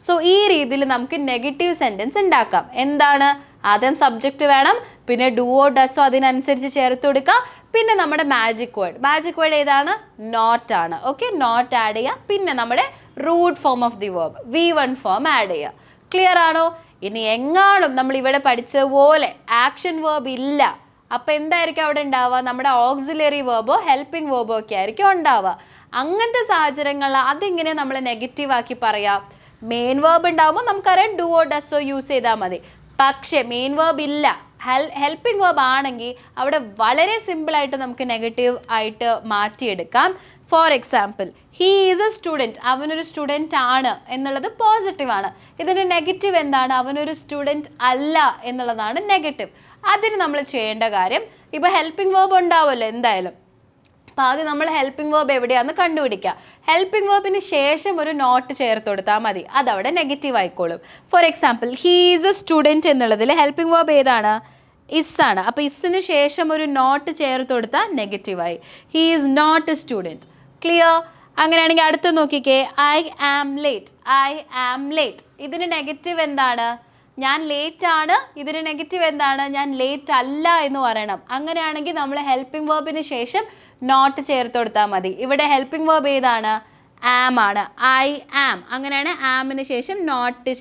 സോ ഈ രീതിയിൽ നമുക്ക് നെഗറ്റീവ് സെൻറ്റൻസ് ഉണ്ടാക്കാം. എന്താണ്? ആദ്യം സബ്ജക്റ്റ് വേണം, പിന്നെ ഡുവോ ഡസോ അതിനനുസരിച്ച് ചേർത്ത് കൊടുക്കുക, പിന്നെ നമ്മുടെ മാജിക് വേർഡ് ഏതാണ്? നോട്ട് ആണ്. ഓക്കെ, നോട്ട് ആഡ് ചെയ്യുക, പിന്നെ നമ്മുടെ root form of the verb V1 form add ചെയ്യുക. ക്ലിയർ ആണോ? ഇനി എങ്ങാനും നമ്മൾ ഇവിടെ പഠിച്ചതുപോലെ ആക്ഷൻ വേർബ് ഇല്ല, അപ്പം എന്തായിരിക്കും അവിടെ ഉണ്ടാവുക? നമ്മുടെ ഓക്സിലറി വേർബോ ഹെൽപ്പിംഗ് വേർബോ ഒക്കെ ആയിരിക്കും ഉണ്ടാവുക. അങ്ങനത്തെ സാഹചര്യങ്ങളിൽ അതെങ്ങനെ നമ്മൾ നെഗറ്റീവ് ആക്കി പറയാം? മെയിൻ വേർബ് ഉണ്ടാകുമ്പോൾ നമുക്കറിയാം ഡുവോ ഡസോ യൂസ് ചെയ്താൽ മതി. പക്ഷേ മെയിൻ വേർബ് ഇല്ല, ഹെൽപ്പിംഗ് വേർബ് ആണെങ്കിൽ അവിടെ വളരെ സിമ്പിളായിട്ട് നമുക്ക് നെഗറ്റീവ് ആയിട്ട് മാറ്റിയെടുക്കാം. Four example, he is a student, അവനൊരു സ്റ്റുഡൻറ്റ് ആണ് എന്നുള്ളത് പോസിറ്റീവാണ്. ഇതിൻ്റെ നെഗറ്റീവ് എന്താണ്? അവനൊരു സ്റ്റുഡൻറ്റ് അല്ല എന്നുള്ളതാണ് നെഗറ്റീവ്. അതിന് നമ്മൾ ചെയ്യേണ്ട കാര്യം, ഇപ്പോൾ ഹെൽപ്പിംഗ് വേർബ് ഉണ്ടാവുമല്ലോ എന്തായാലും, അപ്പോൾ ആദ്യം നമ്മൾ ഹെൽപ്പിംഗ് വേർബ് എവിടെയാണെന്ന് കണ്ടുപിടിക്കുക. ഹെൽപ്പിംഗ് വേർബിന് ശേഷം ഒരു നോട്ട് ചേർത്ത് കൊടുത്താൽ മതി, അതവിടെ നെഗറ്റീവ് ആയിക്കോളും. For example, he is a student എന്നുള്ളതിൽ ഹെൽപ്പിംഗ് വേർബ് ഏതാണ്? ഇസ് ആണ്. അപ്പോൾ ഇസിന് ശേഷം ഒരു നോട്ട് ചേർത്ത് കൊടുത്താൽ നെഗറ്റീവായി. He is not a student. Clear? അങ്ങനെയാണെങ്കിൽ അടുത്ത് നോക്കിക്കേ, ഐ ആം ലേറ്റ്. ഇതിന് നെഗറ്റീവ് എന്താണ്? ഞാൻ ലേറ്റ് ആണ്. ഇതിന് നെഗറ്റീവ് എന്താണ്? ഞാൻ ലേറ്റ് അല്ല എന്ന് പറയണം. അങ്ങനെയാണെങ്കിൽ നമ്മൾ ഹെൽപ്പിംഗ് വേർബിന് ശേഷം നോട്ട് ചേർത്ത് കൊടുത്താൽ മതി. ഇവിടെ ഹെൽപ്പിംഗ് വേർബ് ഏതാണ്? ആം ആണ്. I am. അങ്ങനെയാണ് ആമിന് ശേഷം നോട്ട്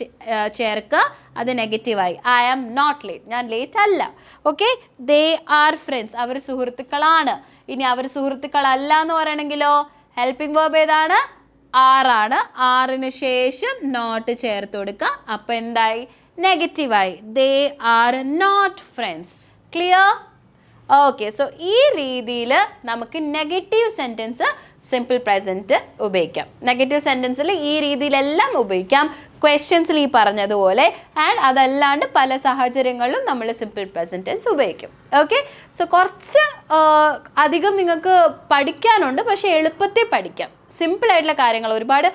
ചേർക്കുക, അത് നെഗറ്റീവായി. ഐ ആം നോട്ട് ലേറ്റ്, ഞാൻ ലേറ്റ് അല്ല. ഓക്കെ, ദേ ആർ ഫ്രണ്ട്സ്, അവർ സുഹൃത്തുക്കളാണ്. ഇനി അവർ സുഹൃത്തുക്കളല്ല എന്ന് പറയണമെങ്കിലോ ഹെൽപ്പിംഗ് വേർബ് ഏതാണ്? ആറാണ്. ആറിന് ശേഷം നോട്ട് ചേർത്ത് കൊടുക്കുക, അപ്പം എന്തായി? നെഗറ്റീവായി. They are not friends. Clear? Okay, so ഈ രീതിയിൽ നമുക്ക് നെഗറ്റീവ് സെൻറ്റൻസ് സിമ്പിൾ പ്രസൻറ്റ് ഉപയോഗിക്കാം. നെഗറ്റീവ് സെൻറ്റൻസിൽ ഈ രീതിയിലെല്ലാം ഉപയോഗിക്കാം, ക്വസ്റ്റ്യൻസിൽ ഈ പറഞ്ഞതുപോലെ. ആൻഡ് അതല്ലാണ്ട് പല സാഹചര്യങ്ങളിലും നമ്മൾ സിമ്പിൾ പ്രസൻറ്റ് ടെൻസ് ഉപയോഗിക്കും. ഓക്കെ, സോ കുറച്ച് അധികം നിങ്ങൾക്ക് പഠിക്കാനുണ്ട്, പക്ഷേ എളുപ്പത്തിൽ പഠിക്കാം. സിമ്പിളായിട്ടുള്ള കാര്യങ്ങൾ, ഒരുപാട്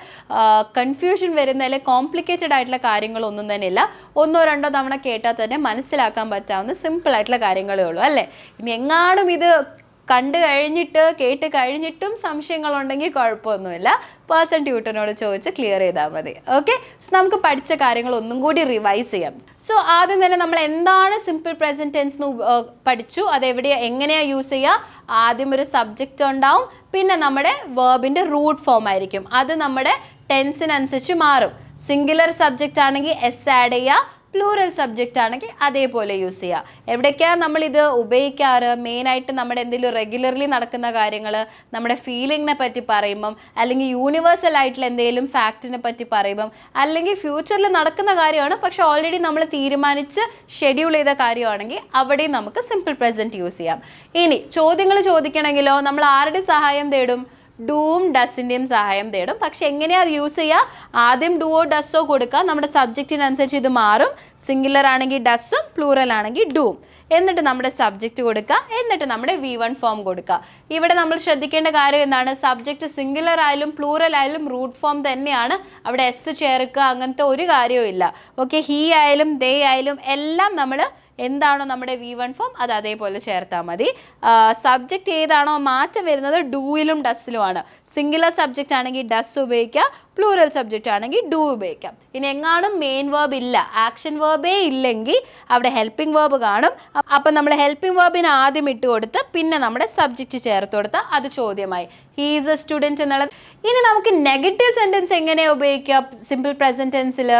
കൺഫ്യൂഷൻ വരുന്ന അല്ലെങ്കിൽ കോംപ്ലിക്കേറ്റഡ് ആയിട്ടുള്ള കാര്യങ്ങളൊന്നും തന്നെയില്ല. ഒന്നോ രണ്ടോ തവണ കേട്ടാൽ തന്നെ മനസ്സിലാക്കാൻ പറ്റാവുന്ന സിമ്പിളായിട്ടുള്ള കാര്യങ്ങളേ ഉള്ളൂ അല്ലേ. ഇനി എങ്ങാനും ഇത് കണ്ടു കഴിഞ്ഞിട്ട് കേട്ട് കഴിഞ്ഞിട്ടും സംശയങ്ങളുണ്ടെങ്കിൽ കുഴപ്പമൊന്നുമില്ല, പേഴ്സൺ ട്യൂട്ടറിനോട് ചോദിച്ച് ക്ലിയർ ചെയ്താൽ മതി. ഓക്കെ, നമുക്ക് പഠിച്ച കാര്യങ്ങൾ ഒന്നും കൂടി റിവൈസ് ചെയ്യാം. സോ ആദ്യം തന്നെ നമ്മൾ എന്താണ് സിമ്പിൾ പ്രസൻറ്റ് ടെൻസ് എന്ന് പഠിച്ചു, എങ്ങനെയാണ് യൂസ് ചെയ്യുക. ആദ്യം ഒരു സബ്ജക്റ്റ് ഉണ്ടാവും, പിന്നെ നമ്മുടെ വേർബിൻ്റെ റൂട്ട് ഫോം ആയിരിക്കും, അത് നമ്മുടെ ടെൻസിനനുസരിച്ച് മാറും. സിംഗുലർ സബ്ജക്റ്റ് ആണെങ്കിൽ എസ് ആഡ് ചെയ്യുക, പ്ലൂറൽ സബ്ജക്റ്റ് ആണെങ്കിൽ അതേപോലെ യൂസ് ചെയ്യുക. എവിടേക്കാണ് നമ്മളിത് ഉപയോഗിക്കാറ്? മെയിനായിട്ട് നമ്മുടെ എന്തെങ്കിലും റെഗുലർലി നടക്കുന്ന കാര്യങ്ങൾ, നമ്മുടെ ഫീലിങ്ങിനെ പറ്റി പറയുമ്പം, അല്ലെങ്കിൽ യൂണിവേഴ്സൽ ആയിട്ടുള്ള എന്തെങ്കിലും ഫാക്റ്റിനെ പറ്റി പറയുമ്പം, അല്ലെങ്കിൽ ഫ്യൂച്ചറിൽ നടക്കുന്ന കാര്യമാണ് പക്ഷെ ഓൾറെഡി നമ്മൾ തീരുമാനിച്ച് ഷെഡ്യൂൾ ചെയ്ത കാര്യമാണെങ്കിൽ അവിടെയും നമുക്ക് സിമ്പിൾ പ്രസൻറ്റ് യൂസ് ചെയ്യാം. ഇനി ചോദ്യങ്ങൾ ചോദിക്കണമെങ്കിലോ നമ്മൾ ആരുടെ സഹായം തേടും? ഡൂവും ഡസിൻ്റെയും സഹായം തേടും. പക്ഷെ എങ്ങനെയാണ് അത് യൂസ് ചെയ്യുക? ആദ്യം ഡുവോ ഡസോ കൊടുക്കുക, നമ്മുടെ സബ്ജക്റ്റിനനുസരിച്ച് ഇത് മാറും. സിംഗുലർ ആണെങ്കിൽ ഡസും, പ്ലൂറൽ ആണെങ്കിൽ ഡൂവും. എന്നിട്ട് നമ്മുടെ സബ്ജക്റ്റ് കൊടുക്കുക, എന്നിട്ട് നമ്മുടെ V1 ഫോം കൊടുക്കുക. ഇവിടെ നമ്മൾ ശ്രദ്ധിക്കേണ്ട കാര്യം എന്താണ്? സബ്ജക്റ്റ് സിംഗുലർ ആയാലും പ്ലൂറൽ ആയാലും റൂട്ട് ഫോം തന്നെയാണ്, അവിടെ എസ് ചേർക്കുക അങ്ങനത്തെ ഒരു കാര്യവും ഇല്ല. ഓക്കെ, ഹീ ആയാലും ദേ ആയാലും എല്ലാം നമ്മൾ എന്താണോ നമ്മുടെ V1 ഫോം അത് അതേപോലെ ചേർത്താൽ മതി. സബ്ജക്റ്റ് ഏതാണോ മാറ്റം വരുന്നത് ഡൂയിലും ഡസ്സിലുമാണ്. സിംഗുലർ സബ്ജക്റ്റ് ആണെങ്കിൽ ഡസ് ഉപയോഗിക്കുക, പ്ലൂറൽ സബ്ജക്റ്റ് ആണെങ്കിൽ ഡൂ ഉപയോഗിക്കാം. ഇനി എങ്ങാനും മെയിൻ വേർബ് ഇല്ല, ആക്ഷൻ വേർബേ ഇല്ലെങ്കിൽ അവിടെ ഹെൽപ്പിംഗ് വേർബ് കാണും. അപ്പം നമ്മൾ ഹെൽപ്പിംഗ് വേർബിന് ആദ്യം ഇട്ട് കൊടുത്ത് പിന്നെ നമ്മുടെ സബ്ജക്റ്റ് ചേർത്ത് കൊടുത്താൽ അത് ചോദ്യമായി. ഹീ ഈസ് എ സ്റ്റുഡൻറ്റ് എന്നുള്ളത്. ഇനി നമുക്ക് നെഗറ്റീവ് സെൻറ്റൻസ് എങ്ങനെയാണ് ഉപയോഗിക്കുക സിമ്പിൾ പ്രസൻറ്റ് ടെൻസിൽ?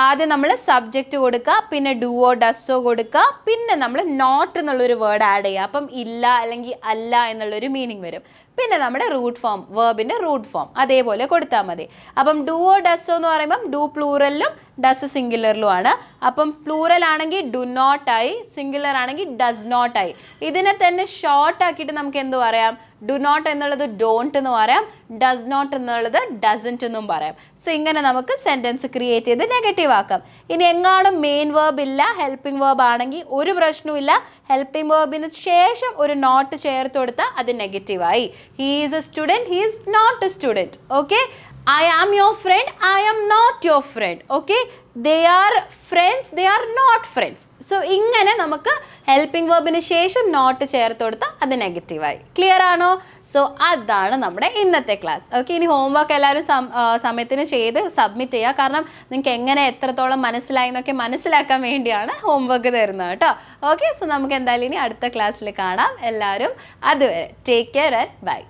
ആദ്യം നമ്മൾ സബ്ജക്റ്റ് കൊടുക്കുക, പിന്നെ ഡുവോ ഡസോ കൊടുക്കുക, പിന്നെ നമ്മൾ നോട്ട് എന്നുള്ളൊരു വേർഡ് ആഡ് ചെയ്യുക. അപ്പം ഇല്ല അല്ലെങ്കിൽ അല്ല എന്നുള്ളൊരു മീനിങ് വരും. പിന്നെ നമ്മുടെ റൂട്ട് ഫോം, വേർബിൻ്റെ റൂട്ട് ഫോം അതേപോലെ കൊടുത്താൽ മതി. അപ്പം ഡുവോ ഡസോ എന്ന് പറയുമ്പം ഡു പ്ലൂറലിലും ഡസ് സിംഗുലറിലുമാണ്. അപ്പം പ്ലൂറൽ ആണെങ്കിൽ ഡു നോട്ട് ആയി, സിംഗുലർ ആണെങ്കിൽ ഡസ് നോട്ട് ആയി. ഇതിനെ തന്നെ ഷോർട്ട് ആക്കിയിട്ട് നമുക്ക് എന്ത് പറയാം? ഡു നോട്ട് എന്നുള്ളത് ഡോണ്ട് എന്ന് പറയാം, ഡസ് നോട്ട് എന്നുള്ളത് ഡസൻറ്റ് എന്നും പറയാം. സോ ഇങ്ങനെ നമുക്ക് സെൻറ്റൻസ് ക്രിയേറ്റ് ചെയ്ത് നെഗറ്റീവ് ആക്കാം. ഇനി എങ്ങാനും മെയിൻ വേർബ് ഇല്ല, ഹെൽപ്പിംഗ് വേർബ് ആണെങ്കിൽ ഒരു പ്രശ്നവുമില്ല, ഹെൽപ്പിംഗ് വേർബിന് ശേഷം ഒരു നോട്ട് ചേർത്ത് കൊടുത്താൽ അത് നെഗറ്റീവായി. He is a student, he is not a student. Okay, I am your friend, I am not your friend. Okay, they are friends, they are not friends. So ഇങ്ങനെ നമുക്ക് ഹെൽപ്പിംഗ് വെർബിന് ശേഷം not ചേർത്ത് കൊടുത്താൽ അത് നെഗറ്റീവായി. ക്ലിയർ ആണോ? So അതാണ് നമ്മുടെ ഇന്നത്തെ ക്ലാസ്. ഓക്കെ, ഇനി ഹോംവർക്ക് എല്ലാവരും സമയത്തിന് ചെയ്ത് സബ്മിറ്റ് ചെയ്യുക. കാരണം നിങ്ങൾക്ക് എങ്ങനെ എത്രത്തോളം മനസ്സിലായി എന്നൊക്കെ മനസ്സിലാക്കാൻ വേണ്ടിയാണ് ഹോംവർക്ക് തരുന്നത് കേട്ടോ. ഓക്കെ, സോ നമുക്ക് എന്തായാലും ഇനി അടുത്ത ക്ലാസ്സിൽ കാണാം. എല്ലാവരും അതുവരെ ടേക്ക് കെയർ ആൻഡ് ബൈ.